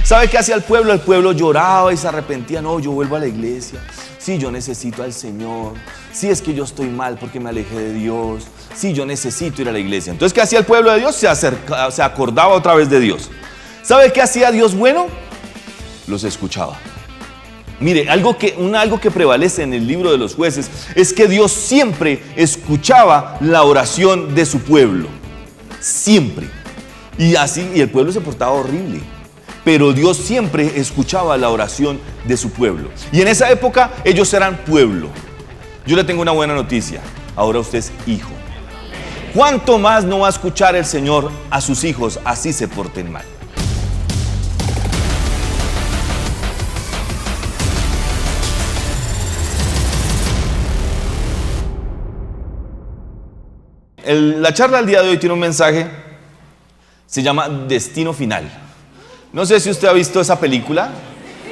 ¿Sabe qué hacía el pueblo? El pueblo lloraba y se arrepentía. No, yo vuelvo a la iglesia. Sí, yo necesito al Señor. Sí, es que yo estoy mal porque me alejé de Dios. Sí, yo necesito ir a la iglesia. Entonces, ¿qué hacía el pueblo de Dios? Se acordaba otra vez de Dios. ¿Sabe qué hacía Dios bueno? Los escuchaba. Mire, algo que prevalece en el libro de los Jueces es que Dios siempre escuchaba la oración de su pueblo. Siempre. Y el pueblo se portaba horrible. Pero Dios siempre escuchaba la oración de su pueblo. Y en esa época ellos eran pueblo. Yo le tengo una buena noticia. Ahora usted es hijo. ¿Cuánto más no va a escuchar el Señor a sus hijos así se porten mal? La charla del día de hoy tiene un mensaje, se llama Destino Final. No sé si usted ha visto esa película.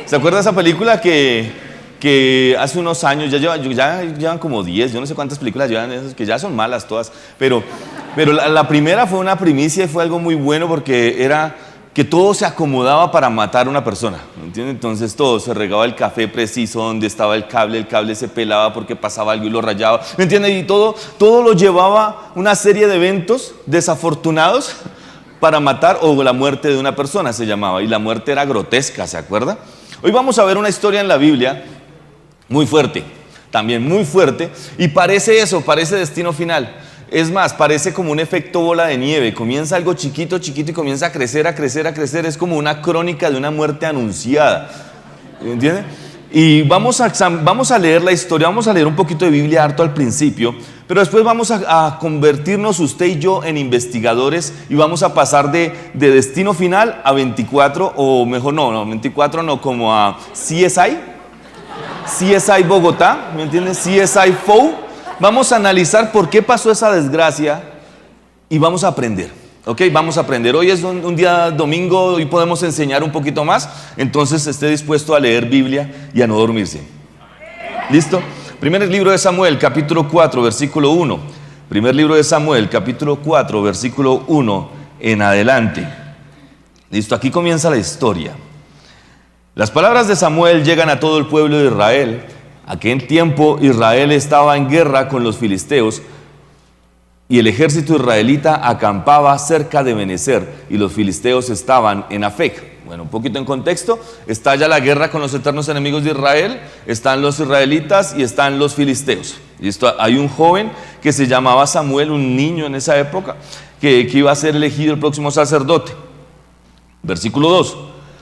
¿Se acuerda de esa película que hace unos años, ya llevan como 10, yo no sé cuántas películas llevan esas, que ya son malas todas, pero la primera fue una primicia y fue algo muy bueno porque era que todo se acomodaba para matar a una persona, ¿me entiende? Entonces todo, se regaba el café preciso donde estaba el cable se pelaba porque pasaba algo y lo rayaba, ¿me entiende? Y todo lo llevaba una serie de eventos desafortunados para matar, o la muerte de una persona se llamaba, y la muerte era grotesca, ¿se acuerda? Hoy vamos a ver una historia en la Biblia muy fuerte, también muy fuerte, y parece Destino Final. Es más, parece como un efecto bola de nieve. Comienza algo chiquito y comienza a crecer. Es como una crónica de una muerte anunciada. ¿Entiende? Y vamos a leer la historia, vamos a leer un poquito de Biblia harto al principio, pero después vamos a convertirnos usted y yo en investigadores y vamos a pasar de Destino Final a 24, o mejor no, 24 no, como a CSI Bogotá, ¿me entiendes? CSI FOU. Vamos a analizar por qué pasó esa desgracia y vamos a aprender, ¿ok? Vamos a aprender. Hoy es un día domingo, hoy podemos enseñar un poquito más, entonces esté dispuesto a leer Biblia y a no dormirse. ¿Listo? Primer libro de Samuel, capítulo 4, versículo 1. Primer libro de Samuel, capítulo 4, versículo 1 en adelante. ¿Listo? Aquí comienza la historia. Las palabras de Samuel llegan a todo el pueblo de Israel. Aquel tiempo Israel estaba en guerra con los filisteos y el ejército israelita acampaba cerca de Benecer y los filisteos estaban en Afec. Bueno, un poquito en contexto, está ya la guerra con los eternos enemigos de Israel, están los israelitas y están los filisteos. Y hay un joven que se llamaba Samuel, un niño en esa época, que iba a ser elegido el próximo sacerdote. Versículo 2.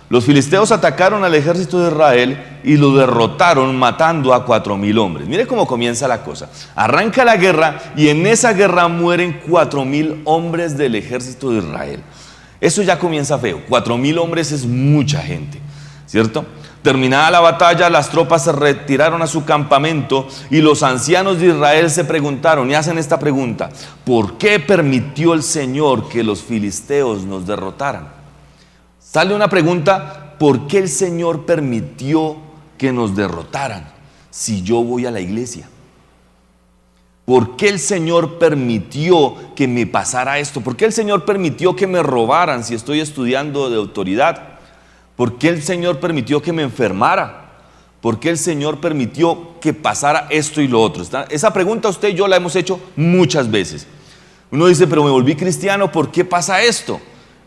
Los filisteos atacaron al ejército de Israel y lo derrotaron matando a 4,000 hombres. Mire cómo comienza la cosa. Arranca la guerra y en esa guerra mueren 4,000 hombres del ejército de Israel. Eso ya comienza feo. 4,000 hombres es mucha gente, ¿cierto? Terminada la batalla, las tropas se retiraron a su campamento y los ancianos de Israel se preguntaron y hacen esta pregunta: ¿por qué permitió el Señor que los filisteos nos derrotaran? Sale una pregunta: ¿por qué el Señor permitió que nos derrotaran si yo voy a la iglesia? ¿Por qué el Señor permitió que me pasara esto? ¿Por qué el Señor permitió que me robaran si estoy estudiando de autoridad? ¿Por qué el Señor permitió que me enfermara? ¿Por qué el Señor permitió que pasara esto y lo otro? Esa pregunta usted y yo la hemos hecho muchas veces. Uno dice: pero me volví cristiano, ¿por qué pasa esto?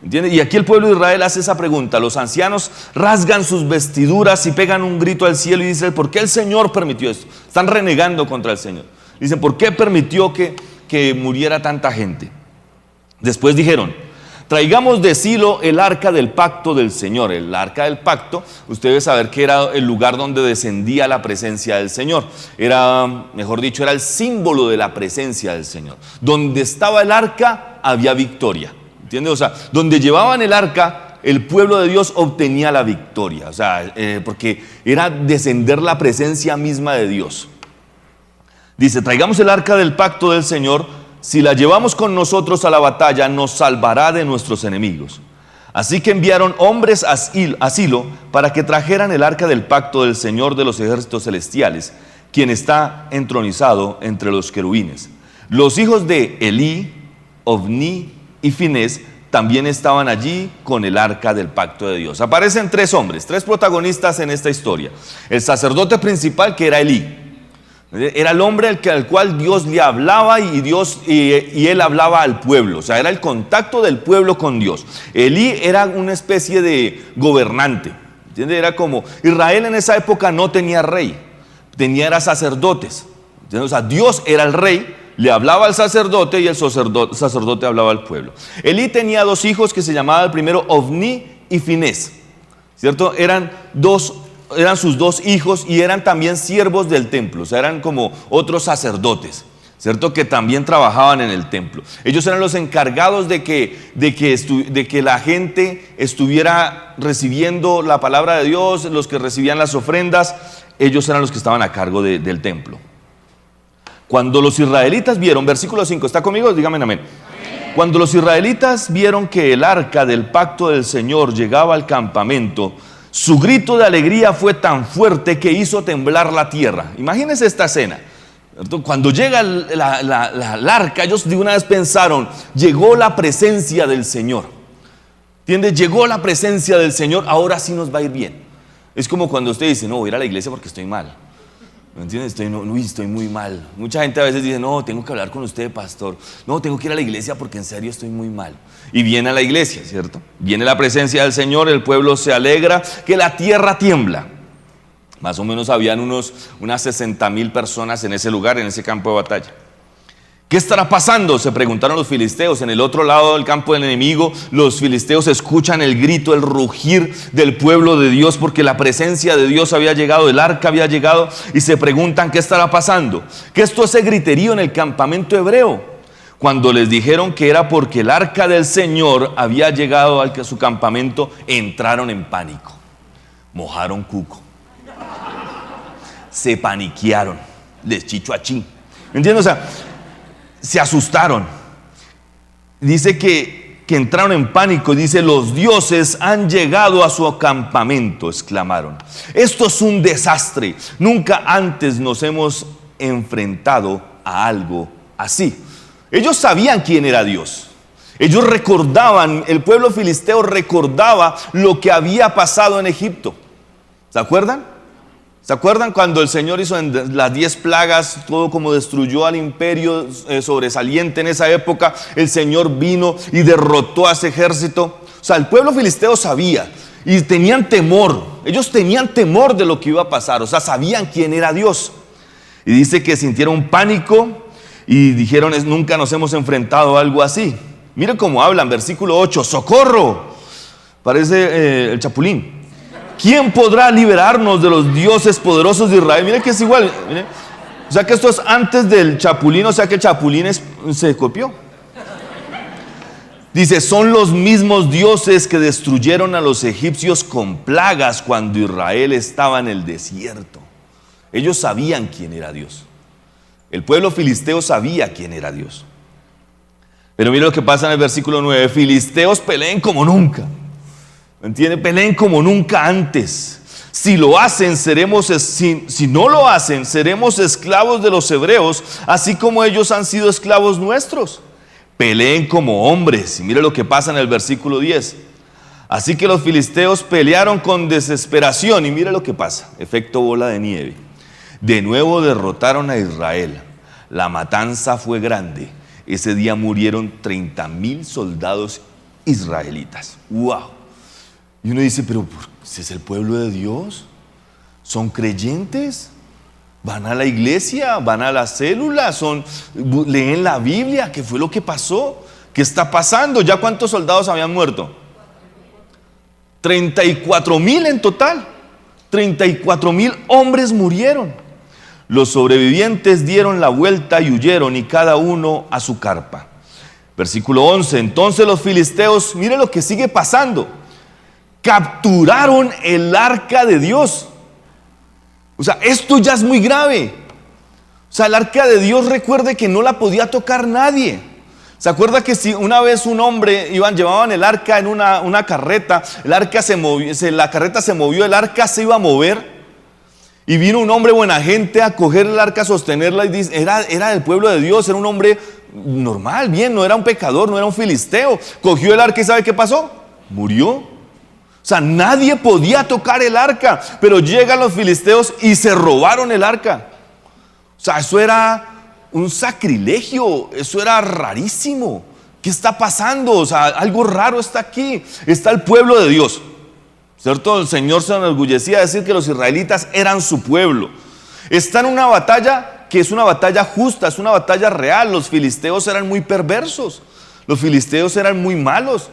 ¿Entiende? Y aquí el pueblo de Israel hace esa pregunta. Los ancianos rasgan sus vestiduras y pegan un grito al cielo y dicen: ¿por qué el Señor permitió esto? Están renegando contra el Señor. Dicen: ¿por qué permitió que muriera tanta gente? Después dijeron: traigamos de Silo el arca del pacto del Señor. El arca del pacto, usted debe saber que era el lugar donde descendía la presencia del Señor. Era, mejor dicho, era el símbolo de la presencia del Señor. Donde estaba el arca había victoria. ¿Entiendes? O sea, donde llevaban el arca, el pueblo de Dios obtenía la victoria. O sea, porque era descender la presencia misma de Dios. Dice: traigamos el arca del pacto del Señor. Si la llevamos con nosotros a la batalla, nos salvará de nuestros enemigos. Así que enviaron hombres a Silo para que trajeran el arca del pacto del Señor de los ejércitos celestiales, quien está entronizado entre los querubines. Los hijos de Elí, Ofní y Finés también estaban allí con el arca del pacto de Dios. Aparecen tres hombres, tres protagonistas en esta historia. El sacerdote principal, que era Elí. Era el hombre al cual Dios le hablaba y él hablaba al pueblo. O sea, era el contacto del pueblo con Dios. Elí era una especie de gobernante. ¿Entiendes? Era como Israel en esa época no tenía rey, era sacerdotes. ¿Entiendes? O sea, Dios era el rey, le hablaba al sacerdote y el sacerdote hablaba al pueblo. Elí tenía dos hijos que se llamaban el primero Ofni y Finés, ¿cierto? Eran sus dos hijos y eran también siervos del templo, o sea, eran como otros sacerdotes, ¿cierto? Que también trabajaban en el templo. Ellos eran los encargados de que la gente estuviera recibiendo la palabra de Dios, los que recibían las ofrendas, ellos eran los que estaban a cargo del templo. Cuando los israelitas vieron, versículo 5, ¿está conmigo? Dígame amén. Cuando los israelitas vieron que el arca del pacto del Señor llegaba al campamento, su grito de alegría fue tan fuerte que hizo temblar la tierra. Imagínense esta escena. Cuando llega el arca, ellos de una vez pensaron, llegó la presencia del Señor. ¿Entiendes? Llegó la presencia del Señor, ahora sí nos va a ir bien. Es como cuando usted dice, no, voy a ir a la iglesia porque estoy mal. ¿Me entiendes? Estoy muy mal. Mucha gente a veces dice, no, tengo que hablar con usted, pastor. No, tengo que ir a la iglesia porque en serio estoy muy mal. Y viene a la iglesia, ¿cierto? Viene la presencia del Señor, el pueblo se alegra, que la tierra tiembla. Más o menos habían unas 60,000 personas en ese lugar, en ese campo de batalla. ¿Qué estará pasando?, se preguntaron los filisteos. En el otro lado del campo del enemigo, los filisteos escuchan el grito, el rugir del pueblo de Dios, porque la presencia de Dios había llegado, el arca había llegado, y se preguntan qué estará pasando. ¿Qué es todo ese griterío en el campamento hebreo? Cuando les dijeron que era porque el arca del Señor había llegado a su campamento, entraron en pánico, mojaron cuco, se paniquearon, les chicho achín. ¿Me entiendes? O sea, se asustaron. Dice que entraron en pánico. Dice, los dioses han llegado a su campamento, exclamaron. Esto es un desastre. Nunca antes nos hemos enfrentado a algo así. Ellos sabían quién era Dios. Ellos recordaban, el pueblo filisteo recordaba lo que había pasado en Egipto. ¿Se acuerdan? ¿Se acuerdan cuando el Señor hizo en las 10 plagas, todo como destruyó al imperio sobresaliente en esa época? El Señor vino y derrotó a ese ejército. O sea, el pueblo filisteo sabía y tenían temor. Ellos tenían temor de lo que iba a pasar. O sea, sabían quién era Dios. Y dice que sintieron pánico y dijeron, nunca nos hemos enfrentado a algo así. Miren cómo hablan, versículo 8, ¡socorro! Parece el Chapulín. ¿Quién podrá liberarnos de los dioses poderosos de Israel? Mire que es igual. Mire. O sea que esto es antes del Chapulín, o sea que el Chapulín se copió. Dice, son los mismos dioses que destruyeron a los egipcios con plagas cuando Israel estaba en el desierto. Ellos sabían quién era Dios. El pueblo filisteo sabía quién era Dios. Pero mire lo que pasa en el versículo 9. Filisteos peleen como nunca. ¿Me entiende? Peleen como nunca antes. Si lo hacen, si no lo hacen, seremos esclavos de los hebreos, así como ellos han sido esclavos nuestros. Peleen como hombres. Y mire lo que pasa en el versículo 10. Así que los filisteos pelearon con desesperación. Y mire lo que pasa. Efecto bola de nieve. De nuevo derrotaron a Israel. La matanza fue grande. Ese día murieron 30,000 soldados israelitas. ¡Wow! Y uno dice, pero ¿ese es el pueblo de Dios? ¿Son creyentes? ¿Van a la iglesia? ¿Van a la célula? ¿Leen la Biblia? ¿Qué fue lo que pasó? ¿Qué está pasando? ¿Ya cuántos soldados habían muerto? 34,000 en total. 34,000 hombres murieron. Los sobrevivientes dieron la vuelta y huyeron, y cada uno a su carpa. Versículo 11. Entonces los filisteos, mire lo que sigue pasando, capturaron el arca de Dios. O sea, esto ya es muy grave. O sea, el arca de Dios, recuerde que no la podía tocar nadie. ¿Se acuerda que si una vez un hombre llevaban el arca en una carreta, el arca se movió, la carreta se movió, el arca se iba a mover? Y vino un hombre buena gente a coger el arca, a sostenerla, y dice, era del pueblo de Dios, era un hombre normal, bien, no era un pecador, no era un filisteo. Cogió el arca y ¿sabe qué pasó? Murió. O sea, nadie podía tocar el arca, pero llegan los filisteos y se robaron el arca. O sea, eso era un sacrilegio, eso era rarísimo. ¿Qué está pasando? O sea, algo raro está aquí. Está el pueblo de Dios, ¿cierto? El Señor se enorgullecía de decir que los israelitas eran su pueblo. Está en una batalla que es una batalla justa, es una batalla real. Los filisteos eran muy perversos, los filisteos eran muy malos.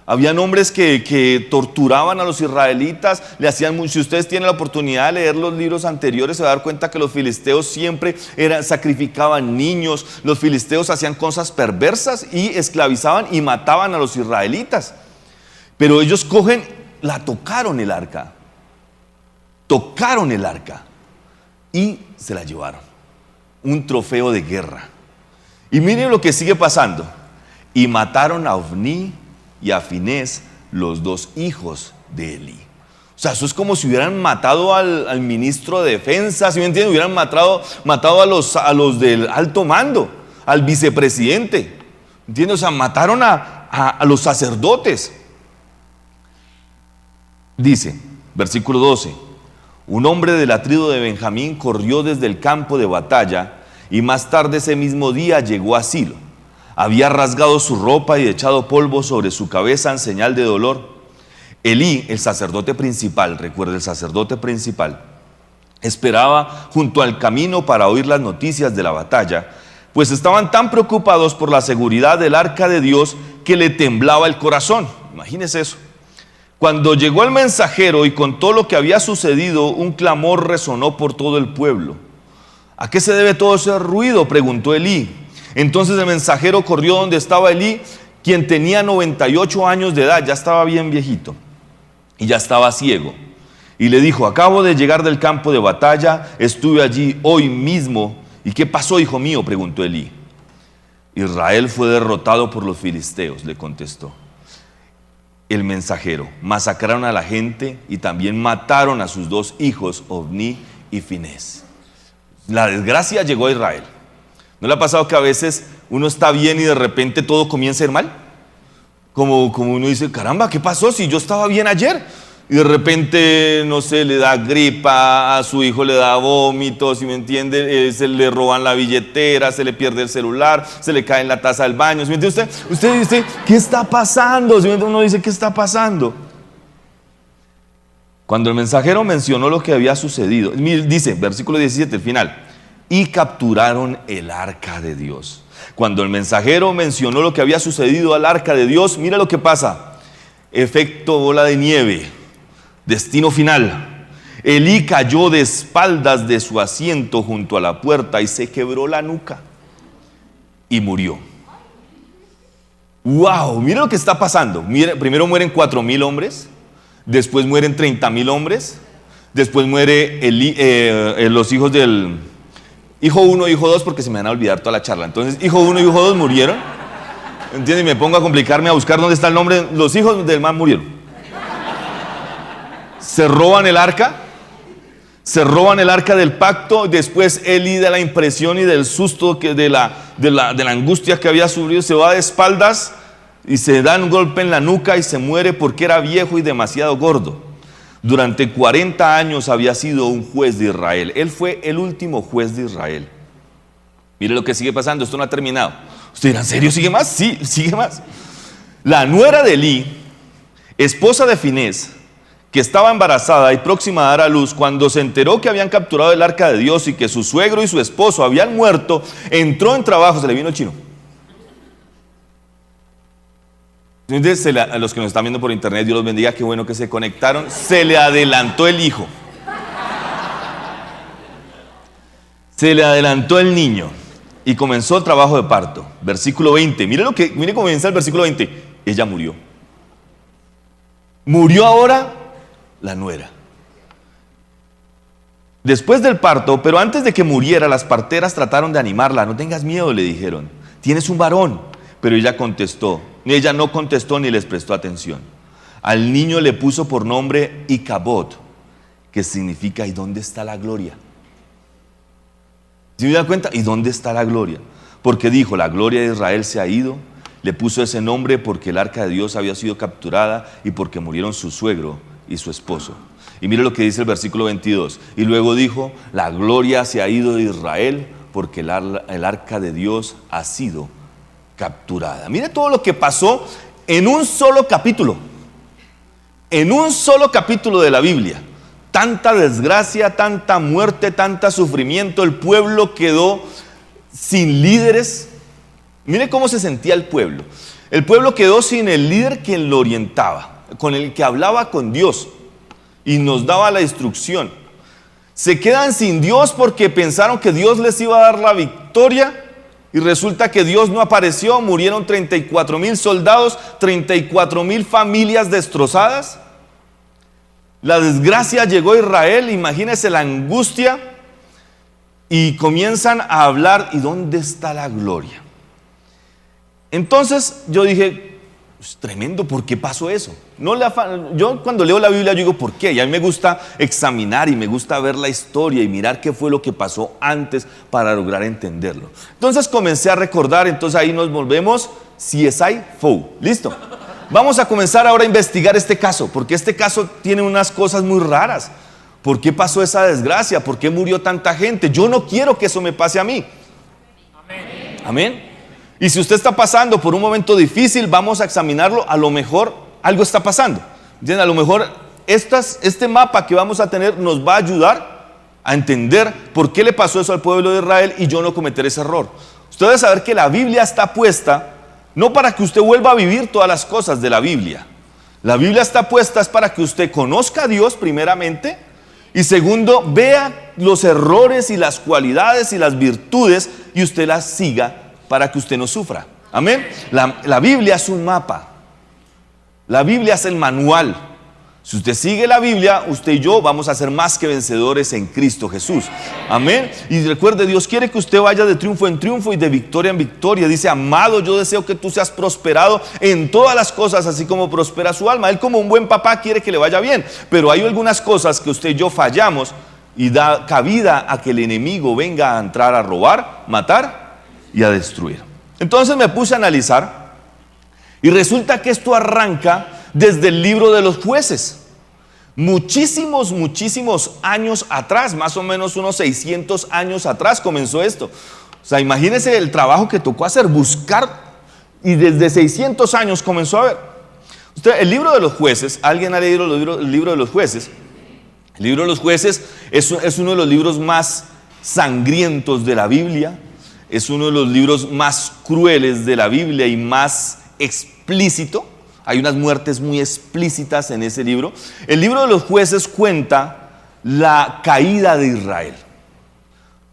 Habían hombres que torturaban a los israelitas, le hacían mucho. Si ustedes tienen la oportunidad de leer los libros anteriores, se va a dar cuenta que los filisteos siempre sacrificaban niños. Los filisteos hacían cosas perversas y esclavizaban y mataban a los israelitas. Pero ellos tocaron el arca y se la llevaron. Un trofeo de guerra. Y miren lo que sigue pasando. Y mataron a Ofní y a Finés, los dos hijos de Elí. O sea, eso es como si hubieran matado al ministro de defensa, ¿sí me entienden? Hubieran matado a los del alto mando, al vicepresidente, ¿entiendes? O sea, mataron a los sacerdotes. Dice, versículo 12, un hombre de la tribu de Benjamín corrió desde el campo de batalla y más tarde ese mismo día llegó a Silo. Había rasgado su ropa y echado polvo sobre su cabeza en señal de dolor. Elí, el sacerdote principal, recuerda, el sacerdote principal, esperaba junto al camino para oír las noticias de la batalla, pues estaban tan preocupados por la seguridad del arca de Dios que le temblaba el corazón. Imagínese eso. Cuando llegó el mensajero y contó lo que había sucedido, un clamor resonó por todo el pueblo. ¿A qué se debe todo ese ruido?, preguntó Elí. Entonces el mensajero corrió donde estaba Elí, quien tenía 98 años de edad, ya estaba bien viejito y ya estaba ciego. Y le dijo, acabo de llegar del campo de batalla, estuve allí hoy mismo. ¿Y qué pasó, hijo mío?, preguntó Elí. Israel fue derrotado por los filisteos, le contestó el mensajero. Masacraron a la gente y también mataron a sus dos hijos, Ofní y Finés. La desgracia llegó a Israel. ¿No le ha pasado que a veces uno está bien y de repente todo comienza a ir mal? Como uno dice, caramba, ¿qué pasó si yo estaba bien ayer? Y de repente, no sé, le da gripa, a su hijo le da vómitos, ¿sí me entiende? Se le roban la billetera, se le pierde el celular, se le cae en la taza del baño, ¿sí me entiende? Usted dice, ¿qué está pasando? ¿Sí me entiende? Uno dice, ¿qué está pasando? Cuando el mensajero mencionó lo que había sucedido, dice, versículo 17, el final, y capturaron el arca de Dios. Cuando el mensajero mencionó lo que había sucedido al arca de Dios, mira lo que pasa. Efecto bola de nieve. Destino final. Elí cayó de espaldas de su asiento junto a la puerta y se quebró la nuca y murió. ¡Wow! Mira lo que está pasando. Mira, primero mueren 4,000 hombres, después mueren 30,000 hombres, después muere los hijos del hijo 1, hijo 2, porque se me van a olvidar toda la charla. Entonces, hijo 1 y hijo 2 murieron. ¿Entiendes? Y me pongo a complicarme a buscar dónde está el nombre. Los hijos del man murieron. Se roban el arca del pacto. Después Elí, de la impresión y del susto, de la angustia que había sufrido, se va de espaldas y se da un golpe en la nuca y se muere porque era viejo y demasiado gordo. Durante 40 años había sido un juez de Israel. Él fue el último juez de Israel. Mire lo que sigue pasando, esto no ha terminado. ¿Usted dirá, en serio sigue más? Sí, sigue más. La nuera de Elí, esposa de Finés, que estaba embarazada y próxima a dar a luz, cuando se enteró que habían capturado el arca de Dios y que su suegro y su esposo habían muerto, entró en trabajo. Se le vino el chino. Entonces, a los que nos están viendo por internet, Dios los bendiga, qué bueno que se conectaron. Se le adelantó el hijo. Se le adelantó el niño y comenzó el trabajo de parto. Versículo 20. Mire cómo comienza el versículo 20. Ella murió. Murió ahora la nuera. Después del parto, pero antes de que muriera, las parteras trataron de animarla. No tengas miedo, le dijeron. Tienes un varón. Pero ella no contestó ni les prestó atención. Al niño le puso por nombre Icabod, que significa ¿y dónde está la gloria? ¿Sí me da cuenta? ¿Y dónde está la gloria? Porque dijo, la gloria de Israel se ha ido, le puso ese nombre porque el arca de Dios había sido capturada y porque murieron su suegro y su esposo. Y mire lo que dice el versículo 22. Y luego dijo, la gloria se ha ido de Israel porque el arca de Dios ha sido capturada. Mire todo lo que pasó en un solo capítulo. En un solo capítulo de la Biblia. Tanta desgracia, tanta muerte, tanto sufrimiento. El pueblo quedó sin líderes. Mire cómo se sentía el pueblo. El pueblo quedó sin el líder quien lo orientaba, con el que hablaba con Dios y nos daba la instrucción. Se quedan sin Dios porque pensaron que Dios les iba a dar la victoria y resulta que Dios no apareció. Murieron 34,000 soldados, 34,000 familias destrozadas. La desgracia llegó a Israel, imagínense la angustia, y comienzan a hablar, ¿y dónde está la gloria? Entonces yo dije, es tremendo, ¿por qué pasó eso? Yo cuando leo la Biblia yo digo, ¿por qué? Y a mí me gusta examinar y me gusta ver la historia y mirar qué fue lo que pasó antes para lograr entenderlo. Entonces comencé a recordar, entonces ahí nos volvemos CSI Fou. ¿Listo? Vamos a comenzar ahora a investigar este caso, porque este caso tiene unas cosas muy raras. ¿Por qué pasó esa desgracia? ¿Por qué murió tanta gente? Yo no quiero que eso me pase a mí. Amén. Amén. Y si usted está pasando por un momento difícil, vamos a examinarlo. A lo mejor algo está pasando. ¿Entienden? A lo mejor este mapa que vamos a tener nos va a ayudar a entender por qué le pasó eso al pueblo de Israel y yo no cometer ese error. Usted debe saber que la Biblia está puesta no para que usted vuelva a vivir todas las cosas de la Biblia. La Biblia está puesta es para que usted conozca a Dios primeramente y segundo, vea los errores y las cualidades y las virtudes y usted las siga para que usted no sufra. Amén. La Biblia es un mapa. La Biblia es el manual. Si usted sigue la Biblia, usted y yo vamos a ser más que vencedores en Cristo Jesús. Amén. Y recuerde, Dios quiere que usted vaya de triunfo en triunfo y de victoria en victoria. Dice, amado, yo deseo que tú seas prosperado en todas las cosas, así como prospera su alma. Él, como un buen papá, quiere que le vaya bien. Pero hay algunas cosas que usted y yo fallamos y da cabida a que el enemigo venga a entrar a robar, matar y a destruir. Entonces me puse a analizar y resulta que esto arranca desde el libro de los Jueces. Muchísimos años atrás, más o menos unos 600 años atrás comenzó esto. O sea, imagínense el trabajo que tocó hacer, buscar, y desde 600 años comenzó a ver. Usted, el libro de los Jueces, ¿alguien ha leído el libro de los Jueces? El libro de los Jueces es uno de los libros más sangrientos de la Biblia. Es uno de los libros más crueles de la Biblia y más explícito. Hay unas muertes muy explícitas en ese libro. El libro de los Jueces cuenta la caída de Israel.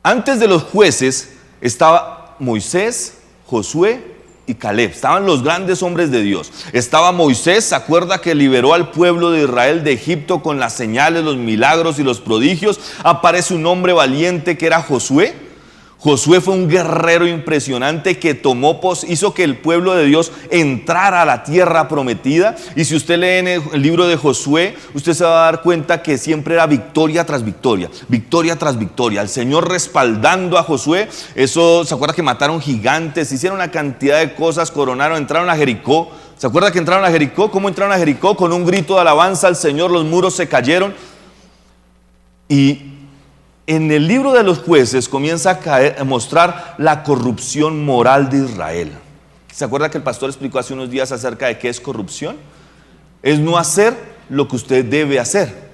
Antes de los jueces estaba Moisés, Josué y Caleb. Estaban los grandes hombres de Dios. Estaba Moisés, ¿se acuerda que liberó al pueblo de Israel de Egipto con las señales, los milagros y los prodigios? Aparece un hombre valiente que era Josué. Josué fue un guerrero impresionante que hizo que el pueblo de Dios entrara a la tierra prometida. Y si usted lee en el libro de Josué, usted se va a dar cuenta que siempre era victoria tras victoria, victoria tras victoria. El Señor respaldando a Josué. Eso, ¿se acuerda que mataron gigantes? Hicieron una cantidad de cosas, coronaron, entraron a Jericó. ¿Se acuerda que entraron a Jericó? ¿Cómo entraron a Jericó? Con un grito de alabanza al Señor, los muros se cayeron. Y en el libro de los Jueces comienza a mostrar la corrupción moral de Israel. ¿Se acuerda que el pastor explicó hace unos días acerca de qué es corrupción? Es no hacer lo que usted debe hacer.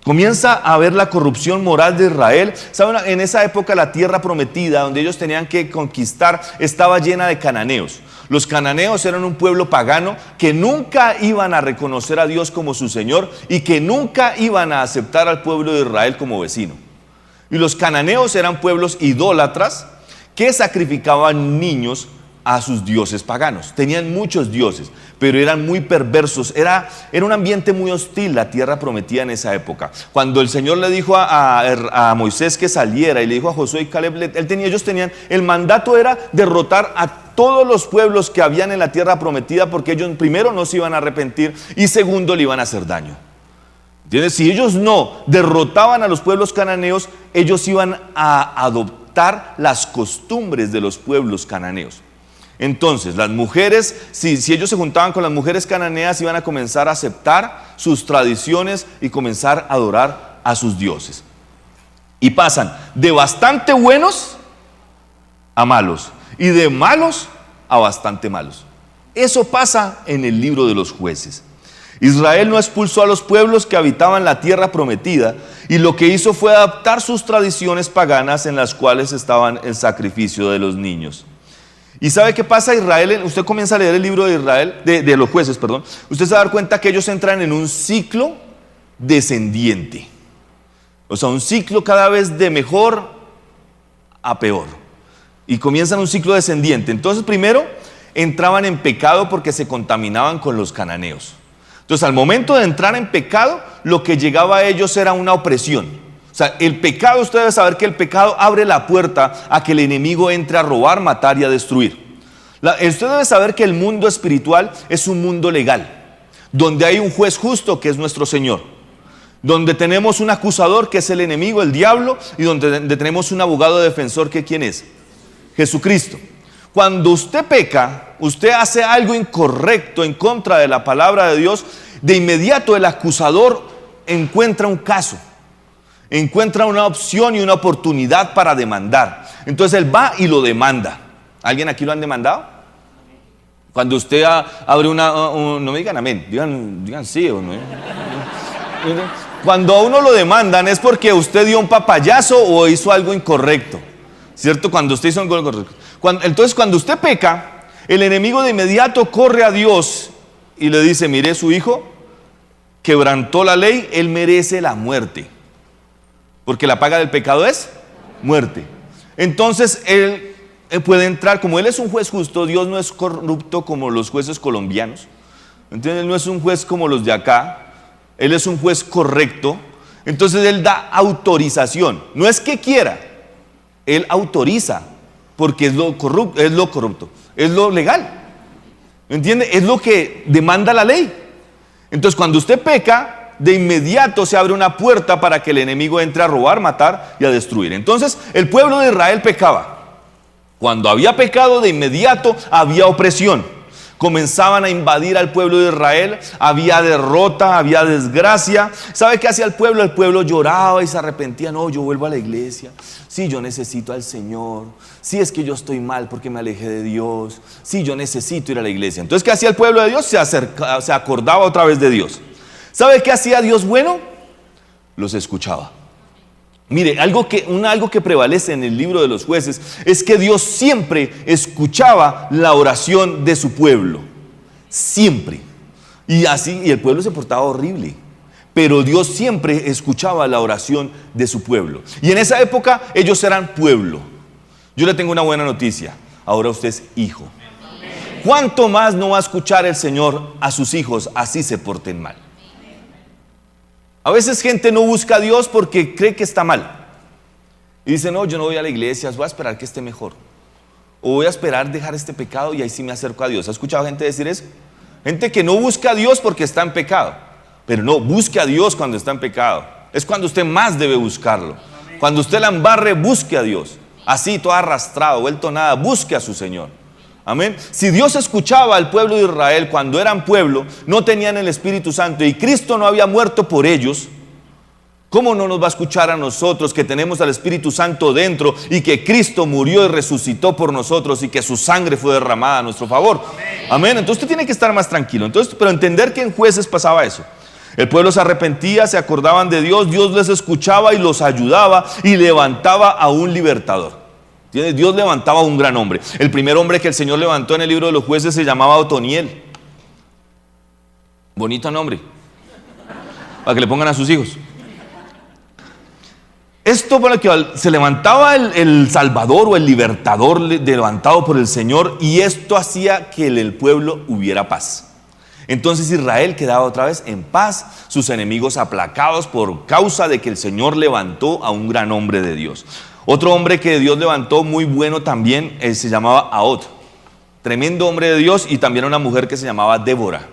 Comienza a ver la corrupción moral de Israel. ¿Saben? En esa época la tierra prometida, donde ellos tenían que conquistar, estaba llena de cananeos. Los cananeos eran un pueblo pagano que nunca iban a reconocer a Dios como su Señor y que nunca iban a aceptar al pueblo de Israel como vecino. Y los cananeos eran pueblos idólatras que sacrificaban niños a sus dioses paganos. Tenían muchos dioses, pero eran muy perversos. Era un ambiente muy hostil la tierra prometida en esa época. Cuando el Señor le dijo a Moisés que saliera y le dijo a Josué y Caleb, ellos tenían, el mandato era derrotar a todos los pueblos que habían en la tierra prometida, porque ellos primero no se iban a arrepentir y segundo le iban a hacer daño. ¿Entiendes? Si ellos no derrotaban a los pueblos cananeos, ellos iban a adoptar las costumbres de los pueblos cananeos. Entonces, las mujeres, si ellos se juntaban con las mujeres cananeas, iban a comenzar a aceptar sus tradiciones y comenzar a adorar a sus dioses. Y pasan de bastante buenos a malos, y de malos a bastante malos. Eso pasa en el libro de los Jueces. Israel no expulsó a los pueblos que habitaban la tierra prometida, y lo que hizo fue adaptar sus tradiciones paganas en las cuales estaban el sacrificio de los niños. ¿Y sabe qué pasa? Israel, usted comienza a leer el libro de Israel, de los Jueces, perdón, usted se va a dar cuenta que ellos entran en un ciclo descendiente. O sea, un ciclo cada vez de mejor a peor. Y comienzan un ciclo descendiente. Entonces, primero, entraban en pecado porque se contaminaban con los cananeos. Entonces, al momento de entrar en pecado, lo que llegaba a ellos era una opresión. O sea, el pecado, usted debe saber que el pecado abre la puerta a que el enemigo entre a robar, matar y a destruir. Usted debe saber que el mundo espiritual es un mundo legal, donde hay un juez justo que es nuestro Señor, donde tenemos un acusador que es el enemigo, el diablo, y donde tenemos un abogado defensor que ¿quién es? Jesucristo. Cuando usted peca, usted hace algo incorrecto en contra de la palabra de Dios, de inmediato el acusador encuentra un caso, encuentra una opción y una oportunidad para demandar. Entonces él va y lo demanda. ¿Alguien aquí lo han demandado? Cuando usted abre no me digan amén, digan sí o no. Cuando a uno lo demandan es porque usted dio un papayazo o hizo algo incorrecto, ¿cierto? Cuando usted hizo algo incorrecto. Entonces cuando usted peca, el enemigo de inmediato corre a Dios y le dice: mire, su hijo quebrantó la ley, él merece la muerte, porque la paga del pecado es muerte. Entonces él puede entrar, como él es un juez justo, Dios no es corrupto como los jueces colombianos, ¿entiendes? Él no es un juez como los de acá, él es un juez correcto. Entonces él da autorización, no es que quiera, él autoriza, porque es lo corrupto, es lo legal, ¿entiende? Es lo que demanda la ley. Entonces cuando usted peca, de inmediato se abre una puerta para que el enemigo entre a robar, matar y a destruir. Entonces el pueblo de Israel pecaba. Cuando había pecado, de inmediato había opresión. Comenzaban a invadir al pueblo de Israel, había derrota, había desgracia. ¿Sabe qué hacía el pueblo? El pueblo lloraba y se arrepentía. No, yo vuelvo a la iglesia. Sí, yo necesito al Señor. Sí, es que yo estoy mal porque me alejé de Dios. Sí, yo necesito ir a la iglesia. Entonces, ¿qué hacía el pueblo de Dios? Se acordaba otra vez de Dios. ¿Sabe qué hacía Dios bueno? Los escuchaba. Mire, algo que prevalece en el libro de los Jueces es que Dios siempre escuchaba la oración de su pueblo. Siempre. Y el pueblo se portaba horrible, pero Dios siempre escuchaba la oración de su pueblo. Y en esa época ellos eran pueblo. Yo le tengo una buena noticia: ahora usted es hijo. ¿Cuánto más no va a escuchar el Señor a sus hijos así se porten mal? A veces gente no busca a Dios porque cree que está mal y dice: no, yo no voy a la iglesia, voy a esperar que esté mejor, o voy a esperar dejar este pecado y ahí sí me acerco a Dios. ¿Ha escuchado gente decir eso? Gente que no busca a Dios porque está en pecado. Pero no, busque a Dios cuando está en pecado. Es cuando usted más debe buscarlo. Cuando usted la embarre, busque a Dios. Así, todo arrastrado, vuelto nada, busque a su Señor. Amén. Si Dios escuchaba al pueblo de Israel cuando eran pueblo, no tenían el Espíritu Santo y Cristo no había muerto por ellos, ¿cómo no nos va a escuchar a nosotros que tenemos al Espíritu Santo dentro y que Cristo murió y resucitó por nosotros y que su sangre fue derramada a nuestro favor? Amén. Entonces usted tiene que estar más tranquilo. Pero entender que en Jueces pasaba eso. El pueblo se arrepentía, se acordaban de Dios, Dios les escuchaba y los ayudaba y levantaba a un libertador. Dios levantaba a un gran hombre. El primer hombre que el Señor levantó en el libro de los Jueces se llamaba Otoniel. Bonito nombre, para que le pongan a sus hijos. Esto para que se levantaba el Salvador o el Libertador levantado por el Señor, y esto hacía que el pueblo hubiera paz. Entonces Israel quedaba otra vez en paz, sus enemigos aplacados por causa de que el Señor levantó a un gran hombre de Dios. Otro hombre que Dios levantó muy bueno también se llamaba Ahod, tremendo hombre de Dios, y también una mujer que se llamaba Débora.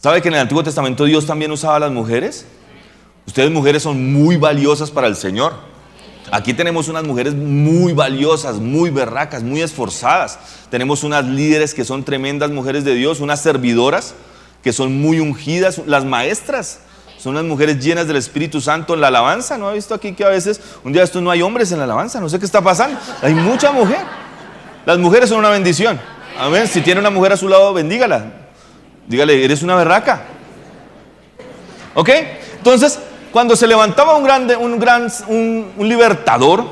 ¿Sabe que en el Antiguo Testamento Dios también usaba a las mujeres? Ustedes mujeres son muy valiosas para el Señor. Aquí tenemos unas mujeres muy valiosas, muy berracas, muy esforzadas. Tenemos unas líderes que son tremendas mujeres de Dios, unas servidoras que son muy ungidas, las maestras. Son unas mujeres llenas del Espíritu Santo en la alabanza. ¿No ha visto aquí que a veces, un día de estos no hay hombres en la alabanza? No sé qué está pasando. Hay mucha mujer. Las mujeres son una bendición. Amén. Si tiene una mujer a su lado, bendígala. Dígale, eres una berraca. ¿Ok? Entonces, cuando se levantaba un libertador,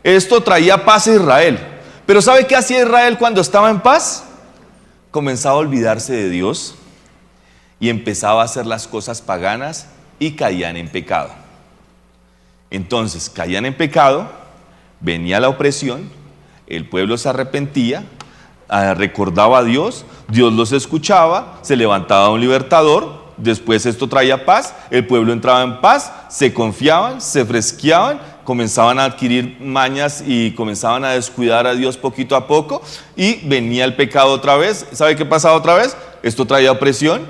esto traía paz a Israel. Pero ¿sabe qué hacía Israel cuando estaba en paz? Comenzaba a olvidarse de Dios y empezaba a hacer las cosas paganas y caían en pecado. Entonces caían en pecado, venía la opresión, el pueblo se arrepentía, recordaba a Dios, Dios los escuchaba, se levantaba un libertador, después esto traía paz, el pueblo entraba en paz, se confiaban, se fresqueaban, comenzaban a adquirir mañas y comenzaban a descuidar a Dios poquito a poco y venía el pecado otra vez. ¿Sabe qué pasaba otra vez? Esto traía opresión.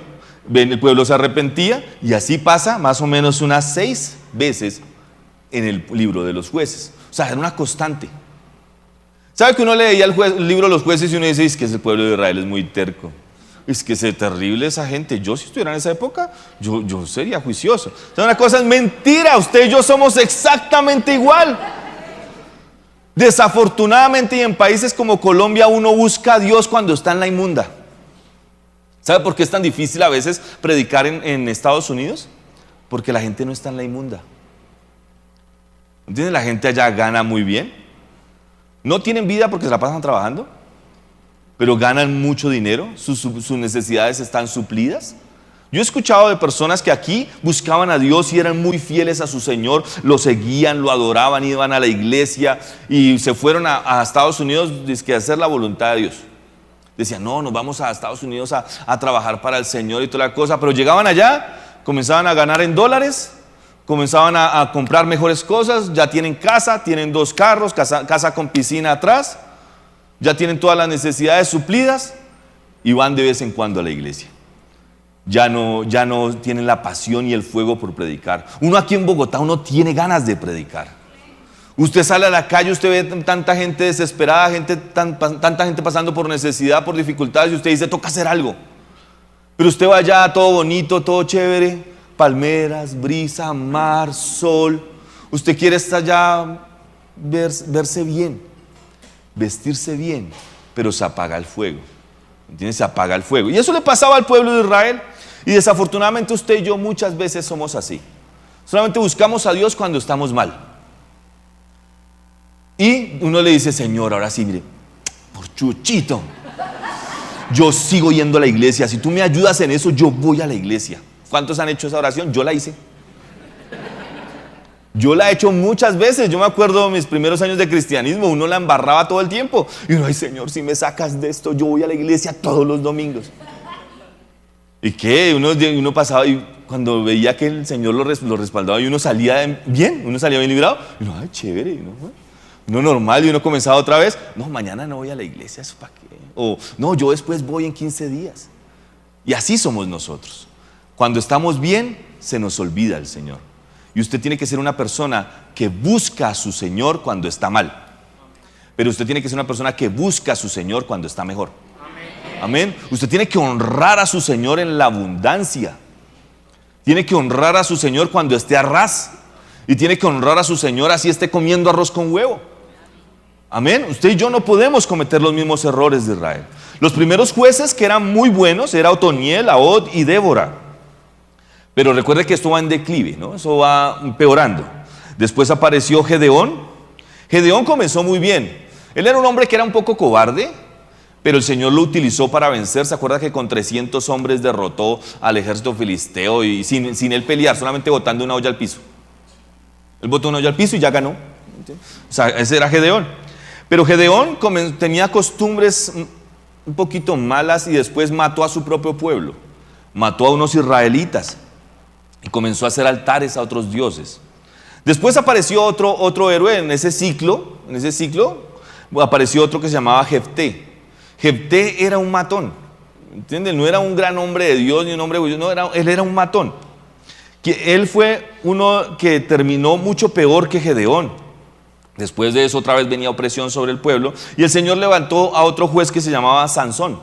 El pueblo se arrepentía y así pasa más o menos unas 6 veces en el libro de los jueces. O sea, era una constante. ¿Sabe que uno leía el libro de los jueces y uno dice, es que ese pueblo de Israel es muy terco? Es que es terrible esa gente. Yo si estuviera en esa época, yo sería juicioso. O sea, una cosa es mentira, usted y yo somos exactamente igual. Desafortunadamente y en países como Colombia uno busca a Dios cuando está en la inmunda. ¿Sabe por qué es tan difícil a veces predicar en Estados Unidos? Porque la gente no está en la inmunda. ¿Entienden? La gente allá gana muy bien. No tienen vida porque se la pasan trabajando, pero ganan mucho dinero, sus necesidades están suplidas. Yo he escuchado de personas que aquí buscaban a Dios y eran muy fieles a su Señor, lo seguían, lo adoraban, iban a la iglesia y se fueron a Estados Unidos a hacer la voluntad de Dios. Decían, no, nos vamos a Estados Unidos a trabajar para el Señor y toda la cosa, pero llegaban allá, comenzaban a ganar en dólares, comenzaban a comprar mejores cosas, ya tienen casa, tienen 2 carros, casa con piscina atrás, ya tienen todas las necesidades suplidas y van de vez en cuando a la iglesia. Ya no tienen la pasión y el fuego por predicar. Uno aquí en Bogotá, uno tiene ganas de predicar. Usted sale a la calle, usted ve tanta gente desesperada, tanta gente pasando por necesidad, por dificultades, y usted dice, toca hacer algo. Pero usted va allá, todo bonito, todo chévere, palmeras, brisa, mar, sol. Usted quiere estar allá, verse bien, vestirse bien, pero se apaga el fuego. ¿Entiendes? Se apaga el fuego. Y eso le pasaba al pueblo de Israel. Y desafortunadamente usted y yo muchas veces somos así. Solamente buscamos a Dios cuando estamos mal. Y uno le dice, Señor, ahora sí, mire, por chuchito, yo sigo yendo a la iglesia. Si tú me ayudas en eso, yo voy a la iglesia. ¿Cuántos han hecho esa oración? Yo la hice. Yo la he hecho muchas veces. Yo me acuerdo de mis primeros años de cristianismo, uno la embarraba todo el tiempo. Y uno, ay Señor, si me sacas de esto, yo voy a la iglesia todos los domingos. ¿Y qué? Uno pasaba y cuando veía que el Señor lo respaldaba y uno salía bien, uno salía bien librado. Y uno, ay, chévere, uno normal, y uno comenzaba otra vez. No, mañana no voy a la iglesia, ¿eso para qué? O no, yo después voy en 15 días. Y así somos nosotros. Cuando estamos bien, se nos olvida el Señor. Y usted tiene que ser una persona que busca a su Señor cuando está mal. Pero usted tiene que ser una persona que busca a su Señor cuando está mejor. Amén. Usted tiene que honrar a su Señor en la abundancia. Tiene que honrar a su Señor cuando esté a ras. Y tiene que honrar a su Señor así esté comiendo arroz con huevo. Amén. Usted y yo no podemos cometer los mismos errores de Israel. Los primeros jueces que eran muy buenos era Otoniel, Ahod y Débora. Pero recuerde que esto va en declive, ¿no? Eso va empeorando. Después apareció Gedeón. Gedeón comenzó muy bien. Él era un hombre que era un poco cobarde, pero el Señor lo utilizó para vencer. ¿Se acuerda que con 300 hombres derrotó al ejército filisteo y sin él pelear, solamente botando una olla al piso? Él botó una olla al piso y ya ganó. O sea, ese era Gedeón. Pero Gedeón tenía costumbres un poquito malas y después mató a su propio pueblo. Mató a unos israelitas y comenzó a hacer altares a otros dioses. Después apareció otro héroe en ese ciclo apareció otro que se llamaba Jefté. Jefté era un matón. ¿entiendes? No era un gran hombre de Dios ni un hombre de Dios, no, él era un matón. Él fue uno que terminó mucho peor que Gedeón. Después de eso otra vez venía opresión sobre el pueblo y el Señor levantó a otro juez que se llamaba Sansón.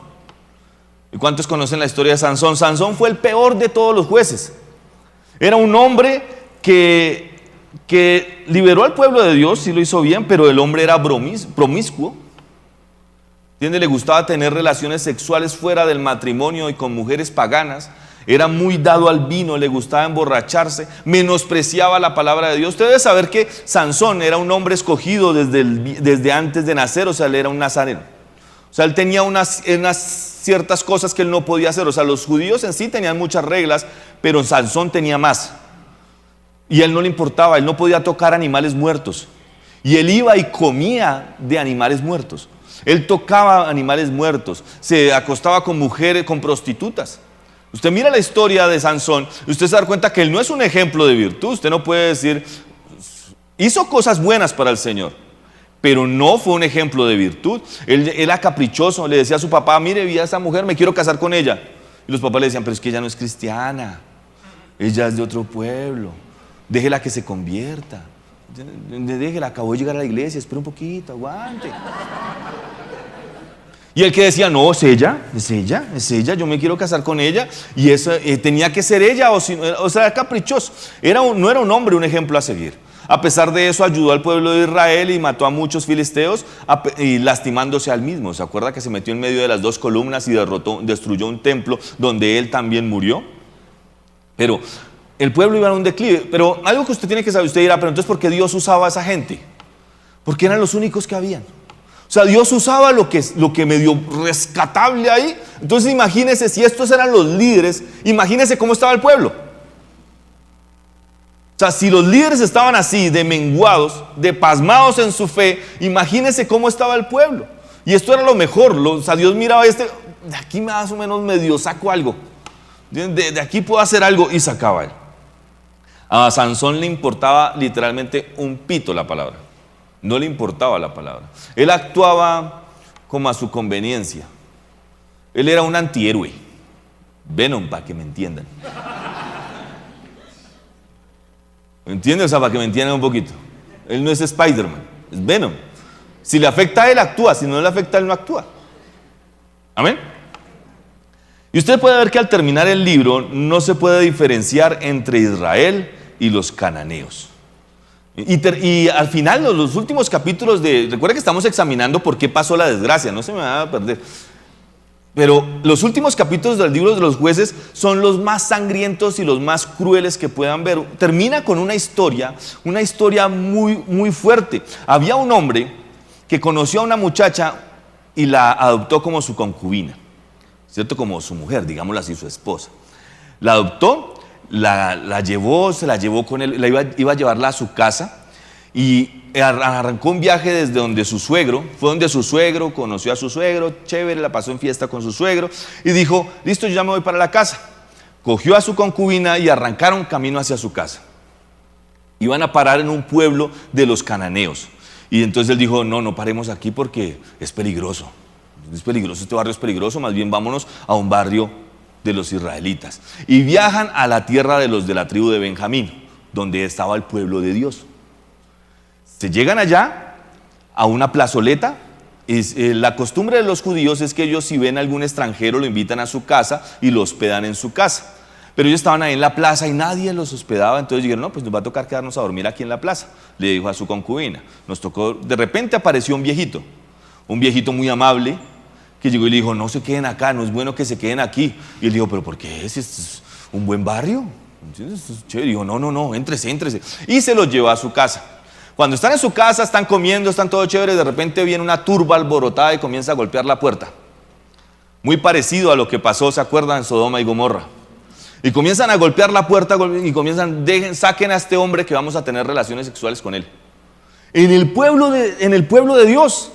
¿Y cuántos conocen la historia de Sansón? Sansón fue el peor de todos los jueces. Era un hombre que liberó al pueblo de Dios, sí lo hizo bien, pero el hombre era promiscuo. ¿Entiendes? Le gustaba tener relaciones sexuales fuera del matrimonio y con mujeres paganas. Era muy dado al vino, le gustaba emborracharse, menospreciaba la palabra de Dios. Usted debe saber que Sansón era un hombre escogido desde antes de nacer, o sea, él era un nazareno. O sea, él tenía unas ciertas cosas que él no podía hacer. O sea, los judíos en sí tenían muchas reglas, pero Sansón tenía más. Y a él no le importaba, él no podía tocar animales muertos. Y él iba y comía de animales muertos. Él tocaba animales muertos, se acostaba con mujeres, con prostitutas. Usted mira la historia de Sansón y usted se da cuenta que él no es un ejemplo de virtud. Usted no puede decir, hizo cosas buenas para el Señor, pero no fue un ejemplo de virtud. Él era caprichoso, le decía a su papá, mire, vi a esa mujer, me quiero casar con ella. Y los papás le decían, pero es que ella no es cristiana, ella es de otro pueblo, déjela que se convierta, déjela, acabó de llegar a la iglesia, espera un poquito, aguante. Y el que decía, no, es ella, yo me quiero casar con ella, y eso tenía que ser ella, o sea, era caprichoso, no era un hombre, un ejemplo a seguir. A pesar de eso, ayudó al pueblo de Israel y mató a muchos filisteos, y lastimándose al mismo. ¿Se acuerda que se metió en medio de las dos columnas y destruyó un templo donde él también murió? Pero el pueblo iba en un declive. Pero algo que usted tiene que saber, usted dirá, pero entonces ¿por qué Dios usaba a esa gente? Porque eran los únicos que habían. O sea, Dios usaba lo que medio rescatable ahí. Entonces imagínese, si estos eran los líderes, imagínese cómo estaba el pueblo. O sea, si los líderes estaban así, de menguados, de pasmados en su fe, imagínese cómo estaba el pueblo. Y esto era lo mejor. O sea, Dios miraba de aquí más o menos medio saco algo. De aquí puedo hacer algo, y sacaba él. A Sansón le importaba literalmente un pito la palabra. No le importaba la palabra. Él actuaba como a su conveniencia. Él era un antihéroe. Venom, para que me entiendan. ¿Me entiendes? O sea, para que me entiendan un poquito. Él no es Spider-Man, es Venom. Si le afecta a él, actúa. Si no le afecta a él, no actúa. Amén. Y usted puede ver que al terminar el libro no se puede diferenciar entre Israel y los cananeos. Y al final, los últimos capítulos recuerda que estamos examinando por qué pasó la desgracia, no se me va a perder. Pero los últimos capítulos del libro de los jueces son los más sangrientos y los más crueles que puedan ver. Termina con una historia muy, muy fuerte. Había un hombre que conoció a una muchacha y la adoptó como su concubina, ¿cierto? Como su mujer, digámoslo así, su esposa. La adoptó, se la llevó con él, iba a llevarla a su casa y arrancó un viaje desde donde su suegro, fue donde su suegro, conoció a su suegro, chévere, la pasó en fiesta con su suegro y dijo, listo, yo ya me voy para la casa. Cogió a su concubina y arrancaron camino hacia su casa. Iban a parar en un pueblo de los cananeos. Y entonces él dijo, no paremos aquí porque es peligroso, este barrio es peligroso, más bien vámonos a un barrio de los israelitas. Y viajan a la tierra de los de la tribu de Benjamín, donde estaba el pueblo de Dios. Se llegan allá a una plazoleta. La costumbre de los judíos es que ellos, si ven a algún extranjero, lo invitan a su casa y lo hospedan en su casa. Pero ellos estaban ahí en la plaza y nadie los hospedaba, entonces dijeron, no, pues nos va a tocar quedarnos a dormir aquí en la plaza. Le dijo a su concubina. Nos tocó, de repente apareció un viejito muy amable, que llegó y le dijo, no se queden acá, no es bueno que se queden aquí. Y él dijo, pero ¿por qué? Es un buen barrio, ¿entiendes? Esto es chévere. Y dijo, no, éntrese. Y se los llevó a su casa. Cuando están en su casa, están comiendo, están todo chévere, de repente viene una turba alborotada y comienza a golpear la puerta. Muy parecido a lo que pasó, ¿se acuerdan? En Sodoma y Gomorra. Y comienzan a golpear la puerta y saquen a este hombre que vamos a tener relaciones sexuales con él. En el pueblo de Dios.